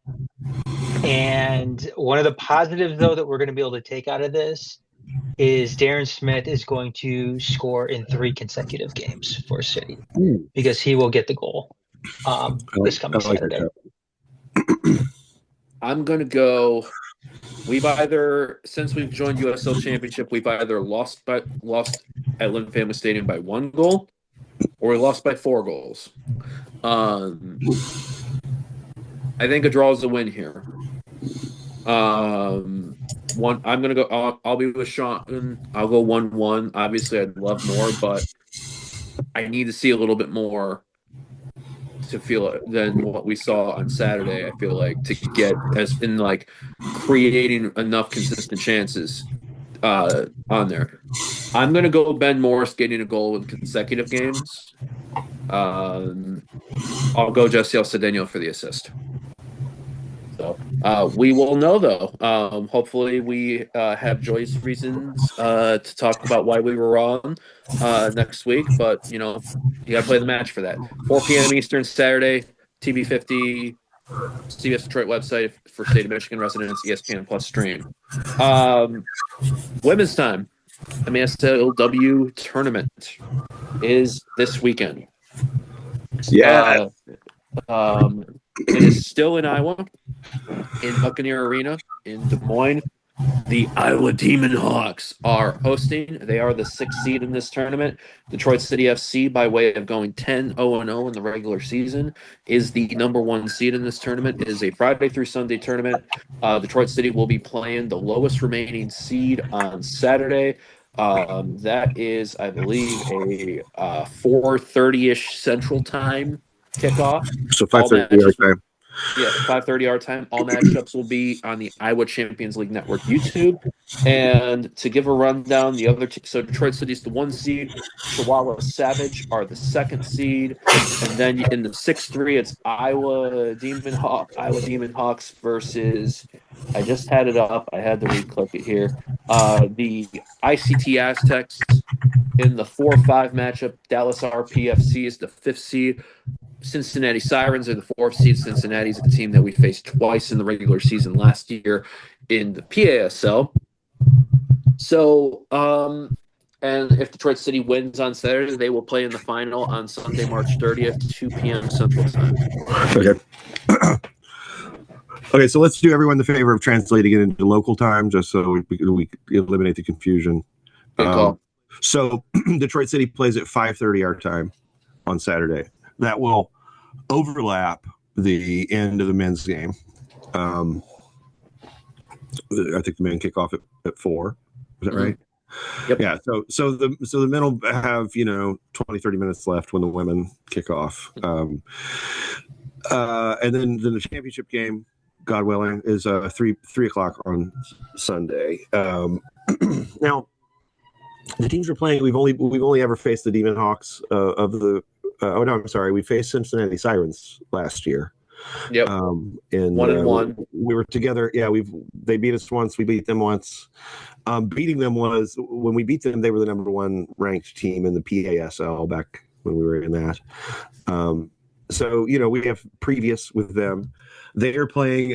Speaker 3: And one of the positives, though, that we're going to be able to take out of this is Darren Smith is going to score in 3 consecutive games for City because he will get the goal this coming Saturday.
Speaker 1: I'm going to go. Since we've joined USL Championship, we've either lost at Lynn Family Stadium by 1 goal, or we lost by 4 goals. I think a draw is a win here. I'm gonna go. I'll be with Sean. I'll go 1-1. Obviously, I'd love more, but I need to see a little bit more to feel it than what we saw on Saturday. I feel like to get as in like creating enough consistent chances on there. I'm gonna go Ben Morris getting a goal in consecutive games. I'll go Jesse Cedeno for the assist. So we will know, though. Hopefully, we have joyous reasons to talk about why we were wrong next week. But, you know, you got to play the match for that. 4 p.m. Eastern Saturday, TV50, CBS Detroit website for State of Michigan residents, ESPN Plus stream. Women's time. MSLW tournament is this weekend.
Speaker 2: Yeah.
Speaker 1: It is still in Iowa, in Buccaneer Arena in Des Moines. The Iowa Demon Hawks are hosting. They are the 6th seed in this tournament. Detroit City FC, by way of going 10-0-0 in the regular season, is the number 1 seed in this tournament. It is a Friday through Sunday tournament. Detroit City will be playing the lowest remaining seed on Saturday. That is, I believe, a 4:30-ish Central Time kickoff.
Speaker 2: So 5:30 our time.
Speaker 1: Yeah, 5:30 our time. All matchups will be on the Iowa Champions League Network YouTube. And to give a rundown, the other so Detroit City is the 1 seed. Chihuahua Savage are the 2nd seed. And then in the 6-3, it's Iowa Demon Hawks versus. I just had it up. I had to re-click it here. The ICT Aztecs. In the 4-5 matchup, Dallas RPFC is the 5th seed. Cincinnati Sirens are the 4th seed. Cincinnati is a team that we faced twice in the regular season last year in the PASL. So, and if Detroit City wins on Saturday, they will play in the final on Sunday, March 30th, 2 p.m. Central Time.
Speaker 2: Okay. Okay, so let's do everyone the favor of translating it into local time, just so we eliminate the confusion.
Speaker 1: Good call.
Speaker 2: So Detroit City plays at 5:30 our time on Saturday. That will overlap the end of the men's game. I think the men kick off at 4. Is that right?
Speaker 1: Yep.
Speaker 2: Yeah. So the men will have 20, 30 minutes left when the women kick off. And then the championship game, God willing, is 3:00 on Sunday. Now, the teams we're playing, we've only ever faced the Demon Hawks of the. Oh no, I'm sorry. We faced Cincinnati Sirens last year.
Speaker 1: Yep.
Speaker 2: And
Speaker 1: 1-1.
Speaker 2: we were together. Yeah, they beat us once. We beat them once. Beating them was when we beat them. They were the number 1 ranked team in the PASL back when we were in that. So we have previous with them. They are playing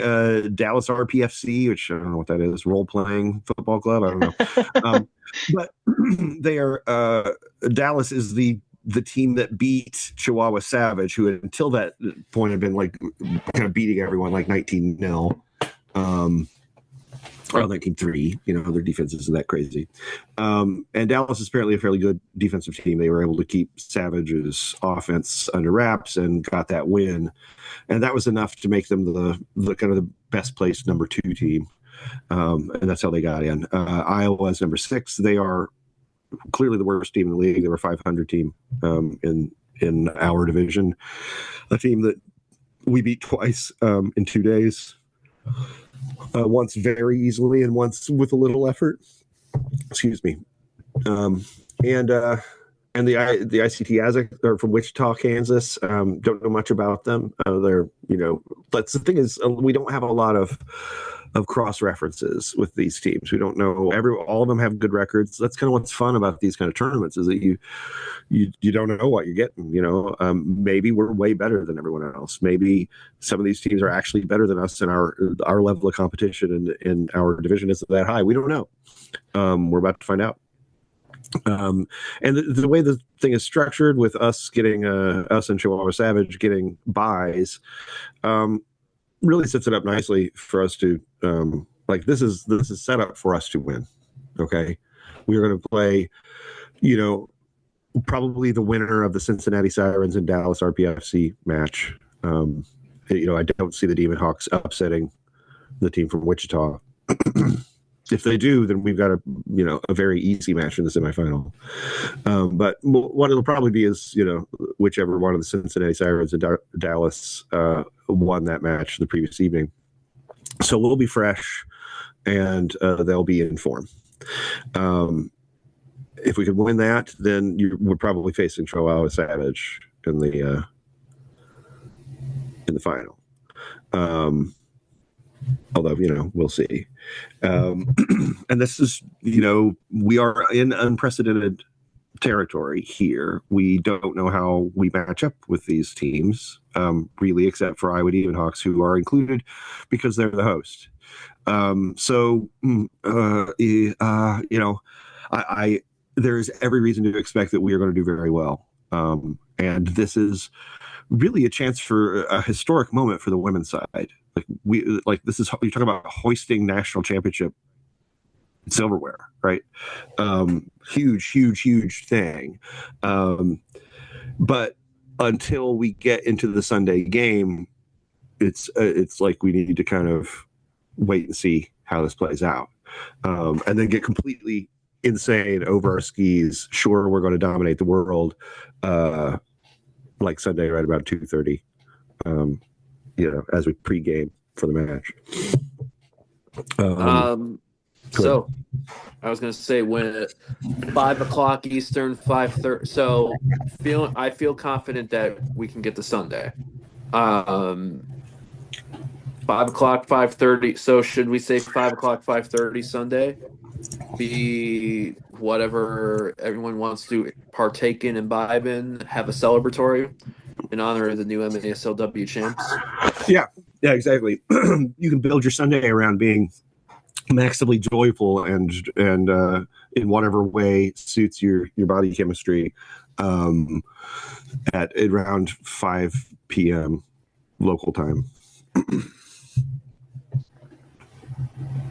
Speaker 2: Dallas RPFC, which I don't know what that is. Role playing football club. I don't know. But they are. Dallas is the team that beat Chihuahua Savage, who until that point had been like kind of beating everyone like 19-0. Or 19-3, their defense isn't that crazy. And Dallas is apparently a fairly good defensive team. They were able to keep Savage's offense under wraps and got that win. And that was enough to make them the kind of the best placed number 2 team. And that's how they got in. Iowa is number 6. They are clearly the worst team in the league. They were a 500 team in our division. A team that we beat twice in 2 days. Once very easily and once with a little effort. Excuse me. And the ICT Aztec are from Wichita, Kansas. Don't know much about them. They're that's the thing is we don't have a lot of cross references with these teams. We don't know all of them have good records. That's kind of what's fun about these kind of tournaments is that you don't know what you're getting. Maybe we're way better than everyone else. Maybe some of these teams are actually better than us, and our level of competition in our division isn't that high. We don't know. We're about to find out. And the way the thing is structured with us getting us and Chihuahua Savage getting buys really sets it up nicely for us to this is set up for us to win. Okay, we're going to play probably the winner of the Cincinnati Sirens and Dallas RPFC match. I don't see the Demon Hawks upsetting the team from Wichita. If they do, then we've got a very easy match in the semifinal. But what it'll probably be is whichever one of the Cincinnati Sirens and Dallas won that match the previous evening. So we'll be fresh, and they'll be in form. If we could win that, then we're probably facing Chihuahua Savage in the final. Although we'll see. And this is we are in unprecedented territory here. We don't know how we match up with these teams, really, except for Iowa Demon Hawks, who are included because they're the host. There's every reason to expect that we are going to do very well. And this is really a chance for a historic moment for the women's side. This is, you're talking about hoisting national championship silverware, right? Huge thing. But until we get into the Sunday game, it's like we need to kind of wait and see how this plays out, and then get completely insane over our skis. Sure, we're going to dominate the world, like Sunday right about 2:30. As we pregame for the match.
Speaker 1: So I was going to say when at 5:00 Eastern, 5:30. So I feel confident that we can get the Sunday. 5:00, 5:30. So should we say 5:00, 5:30 Sunday? Be whatever everyone wants to partake in, imbibe in, have a celebratory in honor of the new MASLW champs.
Speaker 2: Yeah, exactly. You can build your Sunday around being maximally joyful and in whatever way suits your body chemistry at around 5 p.m. local time.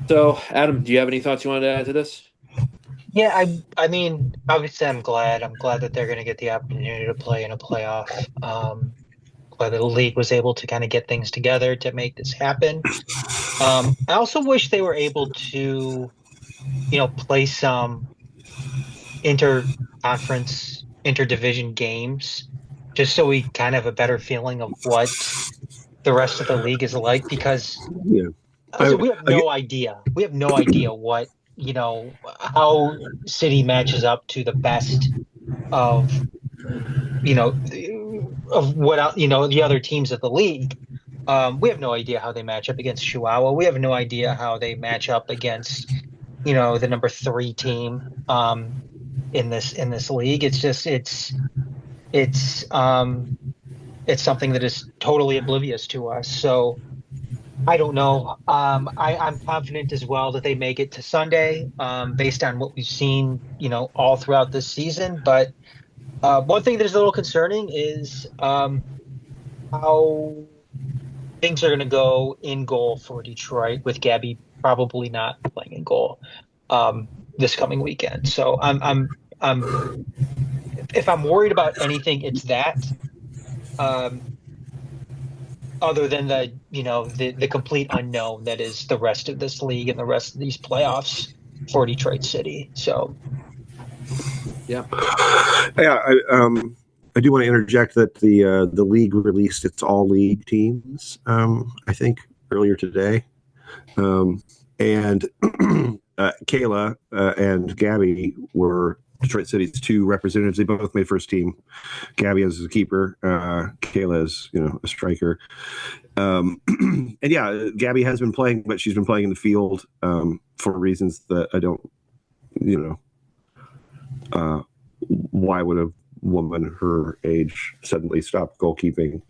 Speaker 1: So, Adam, do you have any thoughts you wanted to add to this?
Speaker 3: Yeah, I mean, obviously, I'm glad. I'm glad that they're going to get the opportunity to play in a playoff. Glad the league was able to kind of get things together to make this happen. I also wish they were able to, play some inter-conference, interdivision games, just so we kind of have a better feeling of what the rest of the league is like. Because
Speaker 2: Yeah.
Speaker 3: also,
Speaker 2: I,
Speaker 3: we have
Speaker 2: I,
Speaker 3: no idea. We have no idea what, how City matches up to the best of, of what, the other teams of the league. We have no idea how they match up against Chihuahua. We have no idea how they match up against, the number three team, in this league. It's something that is totally oblivious to us. So I don't know. I'm confident as well that they make it to Sunday, based on what we've seen, all throughout this season. But one thing that is a little concerning is how things are going to go in goal for Detroit, with Gabby probably not playing in goal this coming weekend. So I'm if I'm worried about anything, it's that. Um, Other than the complete unknown that is the rest of this league and the rest of these playoffs for Detroit City. So
Speaker 1: Yeah.
Speaker 2: yeah, I do want to interject that the league released its all league teams. I think earlier today, and Kayla and Gabby were Detroit City's two representatives. They both made first team. Gabby as a keeper, Kayla as a striker. And yeah, Gabby has been playing, but she's been playing in the field for reasons that I don't, you know, why would a woman her age suddenly stop goalkeeping?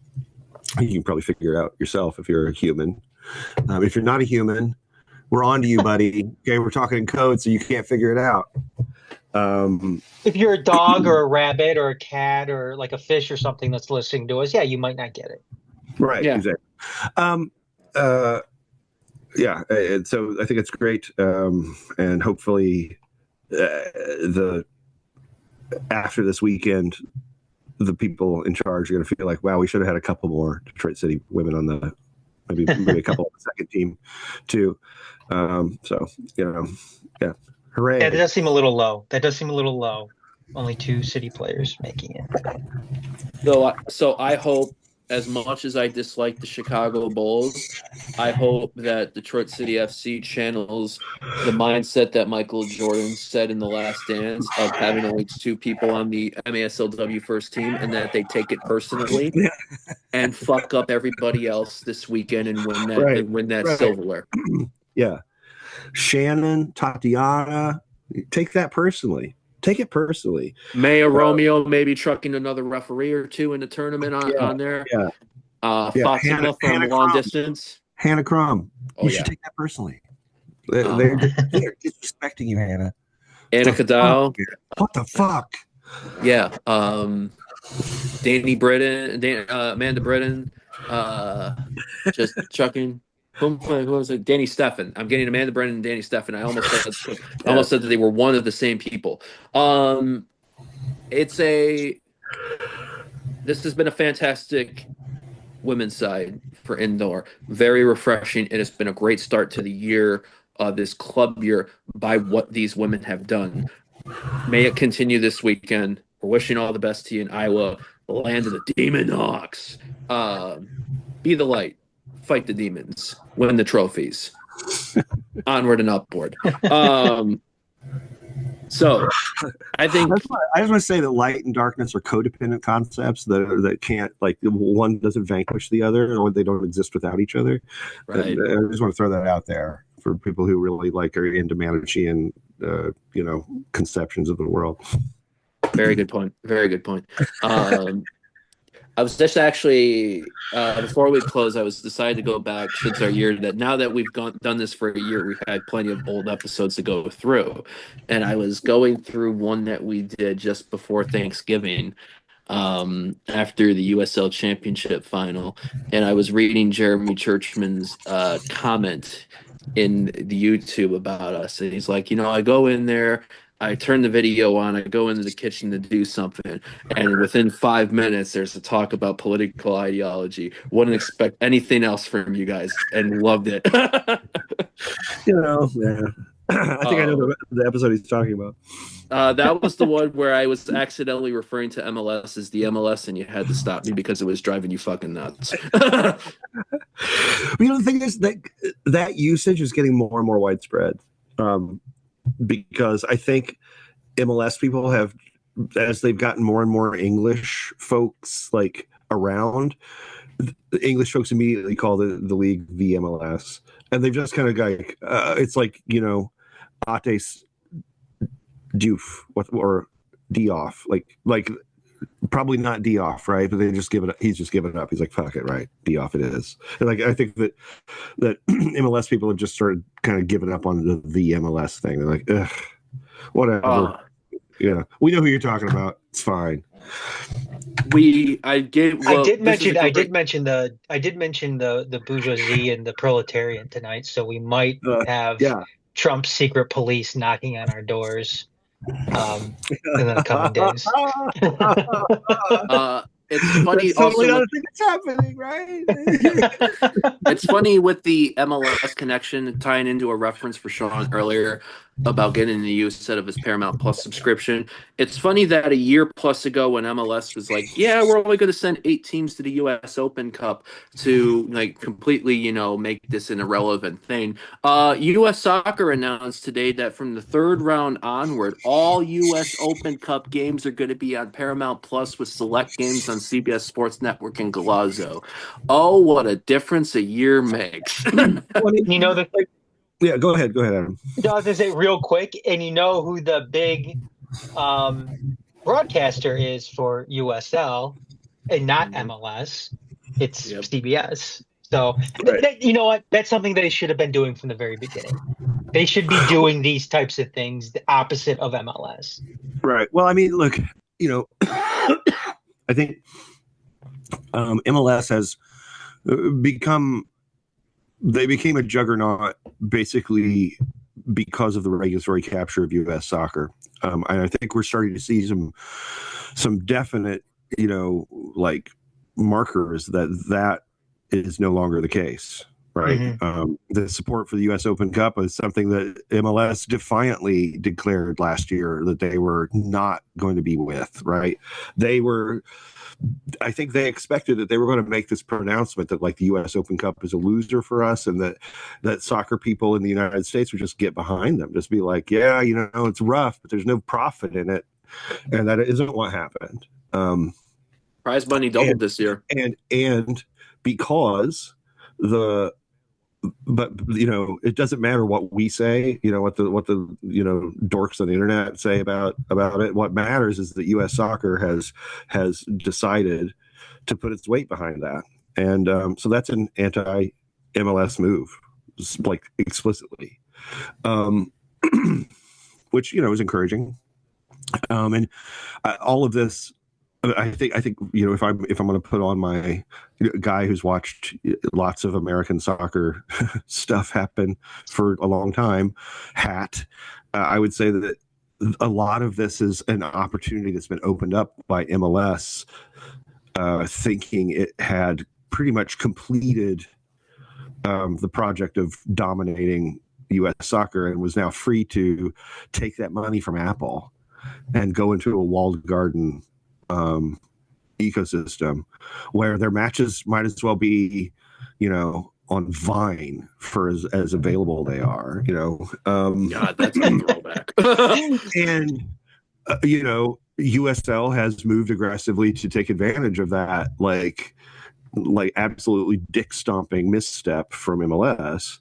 Speaker 2: You can probably figure it out yourself if you're a human. If you're not a human, we're on to you, buddy. Okay, we're talking in code, so you can't figure it out.
Speaker 3: if you're a dog or a rabbit or a cat or like a fish or something that's listening to us, yeah, you might not get it.
Speaker 2: Right,
Speaker 1: Yeah.
Speaker 2: exactly. Um, uh, yeah, and so I think it's great, and hopefully, the after this weekend, the people in charge are going to feel like, wow, we should have had a couple more Detroit City women on the maybe a couple on the second team too. So yeah, hooray!
Speaker 3: Yeah, that does seem a little low. That does seem a little low. Only two city players making it.
Speaker 1: So I hope, as much as I dislike the Chicago Bulls, I hope that Detroit City FC channels the mindset that Michael Jordan said in The Last Dance of having only two people on the MASLW first team, and that they take it personally and fuck up everybody else this weekend and
Speaker 2: Right,
Speaker 1: win that
Speaker 2: right.
Speaker 1: silverware.
Speaker 2: Yeah, Shannon, Tatiana, take that personally. Take it personally.
Speaker 1: Maya Romeo maybe trucking another referee or two in the tournament
Speaker 2: Yeah,
Speaker 1: on there.
Speaker 2: yeah, yeah.
Speaker 1: Fatima from
Speaker 2: Hannah
Speaker 1: long
Speaker 2: Crum.
Speaker 1: distance.
Speaker 2: Hannah Crum.
Speaker 1: Oh
Speaker 2: You should
Speaker 1: yeah.
Speaker 2: take that personally.
Speaker 1: Um,
Speaker 2: They're disrespecting you, Hannah.
Speaker 1: Annika Dow.
Speaker 2: What the fuck?
Speaker 1: Yeah. Danny Britton, Amanda Britton, just chucking. Who was it? Danny Steffen. I'm getting Amanda Britton and Danny Steffen. I almost said that they were one of the same people. This has been a fantastic women's side for indoor. Very refreshing. It has been a great start to the year, this club year, by what these women have done. May it continue this weekend. We're wishing all the best to you in Iowa, the land of the Demon Hawks. Be the light, fight the demons, win the trophies. Onward and upward. So I think
Speaker 2: I just want to say that light and darkness are codependent concepts that can't, like, one doesn't vanquish the other, or they don't exist without each other.
Speaker 1: right.
Speaker 2: And I just want to throw that out there for people who really are into Manichean, conceptions of the world.
Speaker 1: Very good point. Very good point. I was just actually before we close, I was decided to go back since our year, that now that we've done this for a year, we've had plenty of old episodes to go through, and I was going through one that we did just before Thanksgiving, after the USL Championship final, and I was reading Jeremy Churchman's comment in the YouTube about us, and he's like, I go in there, I turn the video on, I go into the kitchen to do something, and within 5 minutes, there's a talk about political ideology. Wouldn't expect anything else from you guys, and loved it.
Speaker 2: Yeah. I think I know
Speaker 1: Oh,
Speaker 2: the episode he's talking about.
Speaker 1: that was the one where I was accidentally referring to MLS as the MLS, and you had to stop me because it was driving you fucking nuts.
Speaker 2: The thing is that usage is getting more and more widespread, um, because I think MLS people have, as they've gotten more and more English folks like around, the English folks immediately call the league the MLS, and they've just kind of like it's like Ates Diouf or Dioff, like probably not Dioff, right? But they just give it up. He's just given up. He's like, fuck it, right? Dioff it is. And like I think that MLS people have just started kind of giving up on the MLS thing. They're like, ugh, whatever. We know who you're talking about. It's fine.
Speaker 1: I gave. Well, this is a
Speaker 3: I
Speaker 1: great.
Speaker 3: did mention the bourgeoisie and the proletariat tonight, so we might have
Speaker 2: Yeah.
Speaker 3: Trump's secret police knocking on our doors in the coming days.
Speaker 1: It's funny
Speaker 2: That's totally
Speaker 1: also
Speaker 2: not a thing that's happening, right?
Speaker 1: it's funny with the MLS connection tying into a reference for Sean earlier about getting the use out of his Paramount Plus subscription. It's funny that a year plus ago when MLS was like, yeah, we're only going to send 8 teams to the US Open Cup to like completely, make this an irrelevant thing. US Soccer announced today that from the third round onward, all US Open Cup games are going to be on Paramount Plus with select games on CBS Sports Network and Golazo. Oh, what a difference a year makes.
Speaker 3: You know the
Speaker 2: Yeah, go ahead, Adam.
Speaker 3: I was gonna say real quick, and you know who the big um, broadcaster is for USL and not MLS? It's
Speaker 1: Yep.
Speaker 3: CBS. So
Speaker 2: Right.
Speaker 3: you know what? That's something that they should have been doing from the very beginning. They should be doing these types of things, the opposite of MLS.
Speaker 2: Right. Well, I mean, look, I think MLS has become a juggernaut basically because of the regulatory capture of U.S. soccer, and I think we're starting to see some definite, like markers that is no longer the case. Right.
Speaker 3: Mm-hmm.
Speaker 2: The support for the U.S. Open Cup is something that MLS defiantly declared last year that they were not going to be with. Right. I think they expected that they were going to make this pronouncement that like the U.S. Open Cup is a loser for us, and that soccer people in the United States would just get behind them, just be like, yeah, it's rough, but there's no profit in it, and that isn't what happened.
Speaker 1: Prize money doubled this year.
Speaker 2: And because but it doesn't matter what we say, what the dorks on the internet say about it. What matters is that U.S. soccer has decided to put its weight behind that, and so that's an anti-MLS move, like explicitly, which is encouraging, and all of this. I think if I'm going to put on my guy who's watched lots of American soccer stuff happen for a long time hat, I would say that a lot of this is an opportunity that's been opened up by MLS, thinking it had pretty much completed the project of dominating U.S. soccer and was now free to take that money from Apple and go into a walled garden ecosystem where their matches might as well be, on Vine for as available they are,
Speaker 1: God, that's a throwback.
Speaker 2: and USL has moved aggressively to take advantage of that, like absolutely dick stomping misstep from MLS,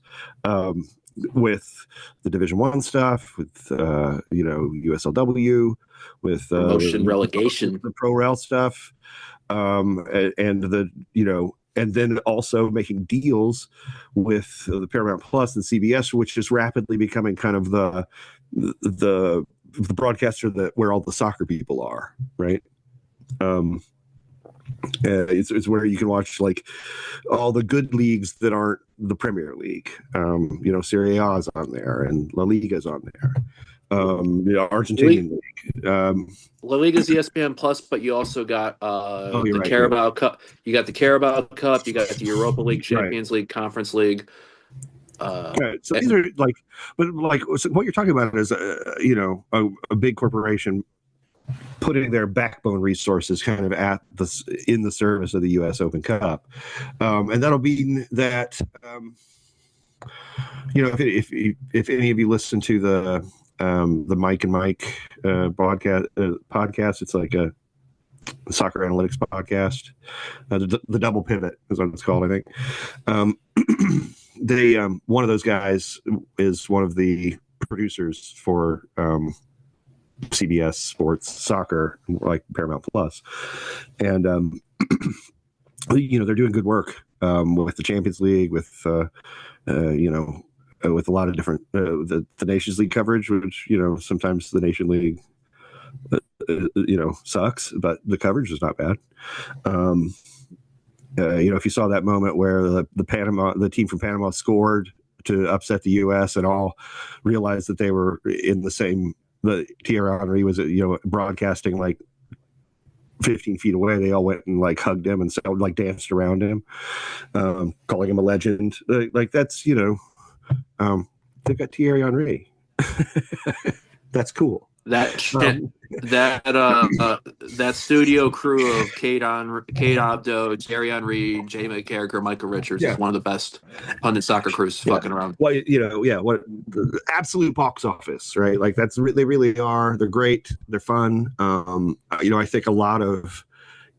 Speaker 2: with the Division One stuff, with USLW, with
Speaker 1: Promotion relegation,
Speaker 2: the pro rel stuff, and and then also making deals with the Paramount Plus and CBS, which is rapidly becoming kind of the broadcaster where all the soccer people are, right? It's where you can watch like all the good leagues that aren't the Premier League. Serie A is on there, and La Liga's on there. Argentinian league.
Speaker 1: La Liga's ESPN Plus, but you also got
Speaker 2: You're
Speaker 1: the
Speaker 2: right,
Speaker 1: Carabao Cup. You got the Carabao Cup. You got the Europa League,
Speaker 2: right.
Speaker 1: Champions League, Conference League.
Speaker 2: Right. So these are like, but like so what you're talking about is a big corporation putting their backbone resources kind of in the service of the U.S. Open Cup, and that'll mean that if any of you listen to the Mike and Mike podcast, it's like a soccer analytics podcast. The double pivot is what it's called, I think. They one of those guys is one of the producers for CBS Sports Soccer, like Paramount Plus, and they're doing good work with the Champions League, with with a lot of different the Nations League coverage, which sometimes the Nation League sucks, but the coverage is not bad. If you saw that moment where the team from Panama scored to upset the U.S. and all realized that they were in the same. Thierry Henry was broadcasting like 15 feet away. They all went and like hugged him and like danced around him, calling him a legend. Like that's they've got Thierry Henry. That's cool.
Speaker 1: That studio crew of Kate Abdo, Jerry Henry, Jay McCarricker, Michael Richards is one of the best pundit soccer crews fucking around.
Speaker 2: Well, what the absolute box office, right? Like they really are. They're great. They're fun. I think a lot of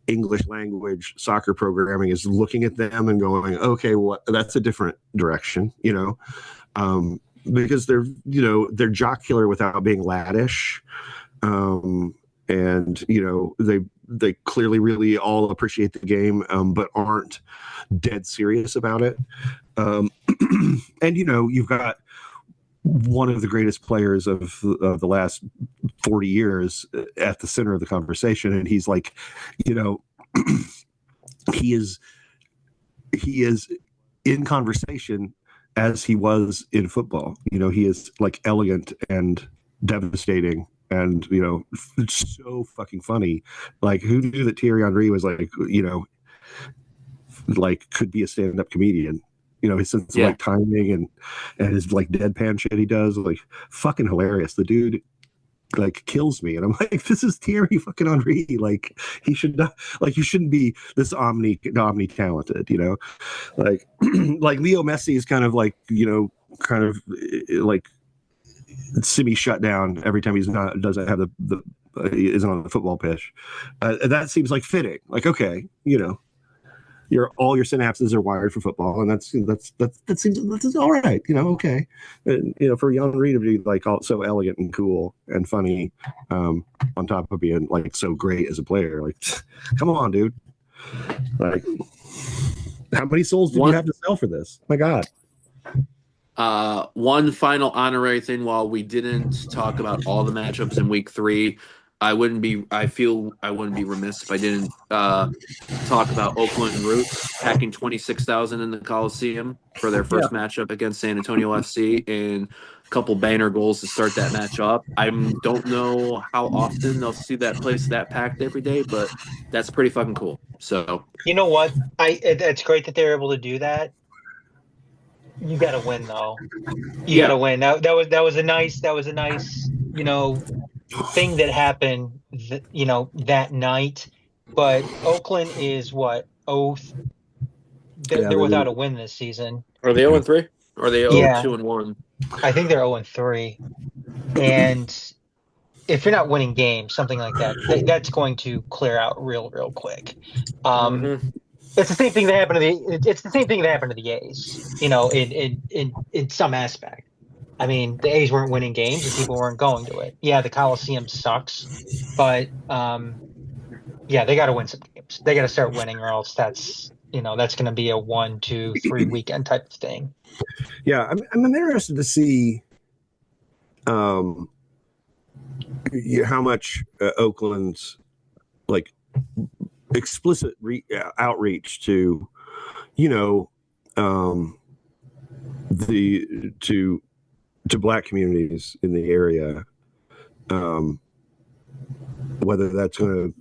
Speaker 2: English language soccer programming is looking at them and going, okay, that's a different direction, because they're jocular without being laddish. And they clearly really all appreciate the game, but aren't dead serious about it. And you've got one of the greatest players of the last 40 years at the center of the conversation, and he's like, he is in conversation as he was in football. He is like elegant and devastating and so fucking funny. Like, who knew that Thierry Henry was like could be a stand-up comedian? His sense of like timing and his like deadpan shit he does, like fucking hilarious. The dude like kills me, and I'm like, this is Thierry fucking Henry. Like, he should not, like, you shouldn't be this omni talented, like like Leo Messi is kind of like like semi shut down every time doesn't have the isn't on the football pitch. That seems like fitting. Like, okay, all your synapses are wired for football, and that seems that's all right. Okay, and, for young Reed to be like all so elegant and cool and funny, on top of being like so great as a player, like, come on, dude. Like, how many souls did you have to sell for this? My God.
Speaker 1: One final honorary thing. While we didn't talk about all the matchups in week 3, I feel I wouldn't be remiss if I didn't talk about Oakland Roots packing 26,000 in the Coliseum for their first matchup against San Antonio FC, and a couple banner goals to start that match up. I don't know how often they'll see that place that packed every day, but that's pretty fucking cool. So
Speaker 3: You know what? It's great that they're able to do that. You got to win though. You got to win. That was a nice thing that happened that night. But Oakland is what? They're without a win this season.
Speaker 1: Are they 0-3? Or are they 0-2-1?
Speaker 3: I think they're 0-3. And if you're not winning games, something like that's going to clear out real quick. It's the same thing that happened to the A's, in some aspect. I mean, the A's weren't winning games and people weren't going to it. Yeah, the Coliseum sucks, but they got to win some games. They got to start winning, or else that's going to be a 1, 2, 3 weekend type of thing.
Speaker 2: Yeah, I'm interested to see how much Oakland's like explicit outreach to, you know, the to Black communities in the area, whether that's going to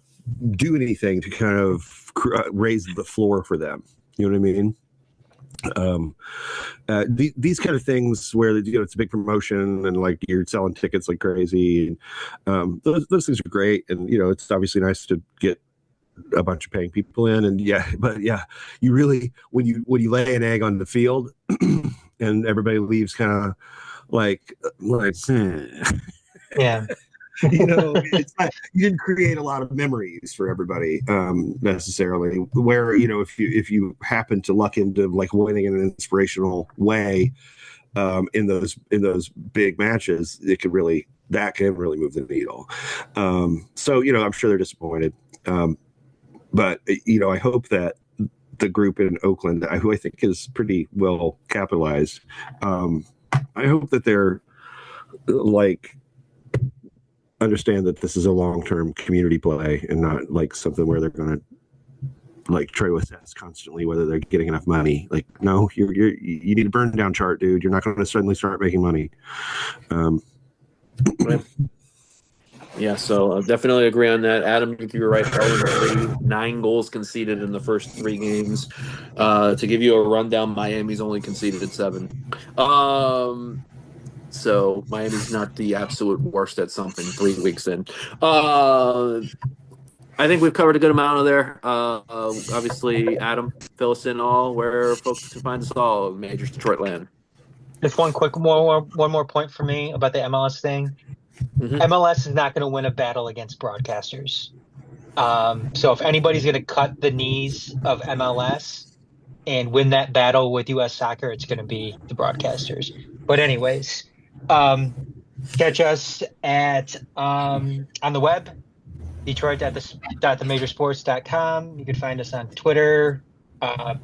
Speaker 2: do anything to kind of raise the floor for them. You know what I mean? These kind of things where, you know, it's a big promotion and like you're selling tickets like crazy, and those things are great, and you know, it's obviously nice to get a bunch of paying people in, and but you really, when you lay an egg on the field and everybody leaves kind of like
Speaker 3: Yeah.
Speaker 2: you know, it's not, you didn't create a lot of memories for everybody necessarily. Where, you know, if you happen to luck into like winning in an inspirational way in those big matches, that can really move the needle. So, you know, I'm sure they're disappointed, but you know, I hope that the group in Oakland, who I think is pretty well capitalized, I hope that they're like, understand that this is a long-term community play and not like something where they're going to like try to assess constantly whether they're getting enough money. Like, no, you need a burn down chart, dude. You're not going to suddenly start making money.
Speaker 1: Yeah, so I definitely agree on that. Adam, if you were right, 0-3, 9 goals conceded in the first 3 games. To give you a rundown, Miami's only conceded 7. So Miami's not the absolute worst at something 3 weeks in. I think we've covered a good amount of there. Obviously, Adam, fill us in all where folks can find us all in Major Detroit land.
Speaker 3: Just one more point for me about the MLS thing.
Speaker 1: Mhm.
Speaker 3: MLS is not going to win a battle against broadcasters. So if anybody's going to cut the knees of MLS and win that battle with U.S. soccer, it's going to be the broadcasters. But anyways, catch us at on the web, Detroit.themajorsports.com. You can find us on Twitter,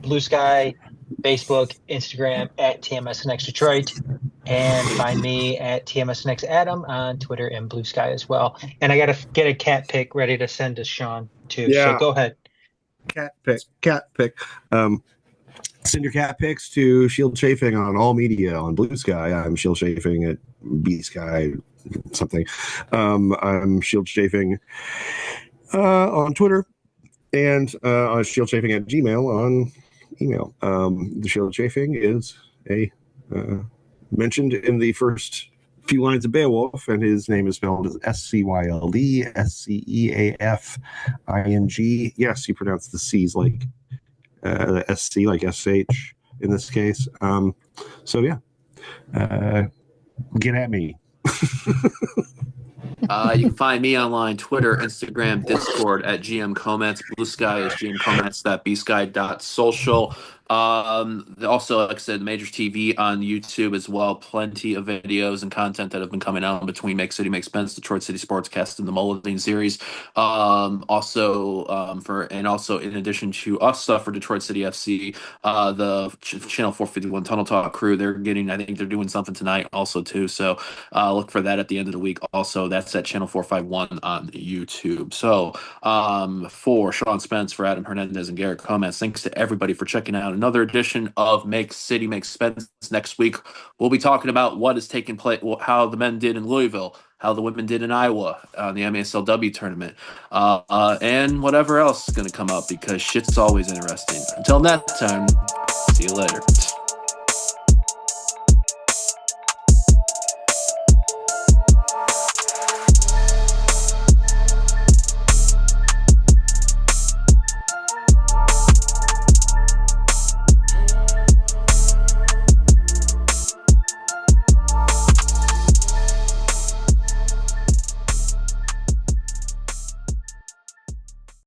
Speaker 3: Blue Sky, Facebook, Instagram at TMSNX Detroit, and find me at TMSNX Adam on Twitter and Blue Sky as well. And I got to get a cat pic ready to send to Sean too. So
Speaker 2: Yeah.
Speaker 3: go ahead.
Speaker 2: Cat pic. Send your cat pics to Shield Chafing on all media on Blue Sky. I'm Shield Chafing at B Sky something. I'm Shield Chafing on Twitter, and Shield Chafing at Gmail on email. The Shield Chafing is mentioned in the first few lines of Beowulf, and his name is spelled as SCYLD SCEAFING. Yes, you pronounce the C's like the SC like SH in this case. So yeah, get at me.
Speaker 1: You can find me online, Twitter, Instagram, Discord at GM Comets. Blue Sky is gmcomets.bsky.social. Also, like I said, Majors TV on YouTube as well. Plenty of videos and content that have been coming out between Make City Make Spence, Detroit City Sportscast, and the Mulligan series. Also in addition to us stuff for Detroit City FC, the Channel 451 Tunnel Talk crew, I think they're doing something tonight also too. So look for that at the end of the week. Also, that's at Channel 451 on YouTube. So for Sean Spence, for Adam Hernandez, and Garret Comets, thanks to everybody for checking out another edition of Make City Make Spence. Next week, we'll be talking about what is taking place, how the men did in Louisville, how the women did in Iowa on the MASLW tournament, and whatever else is going to come up, because shit's always interesting. Until that time, see you later.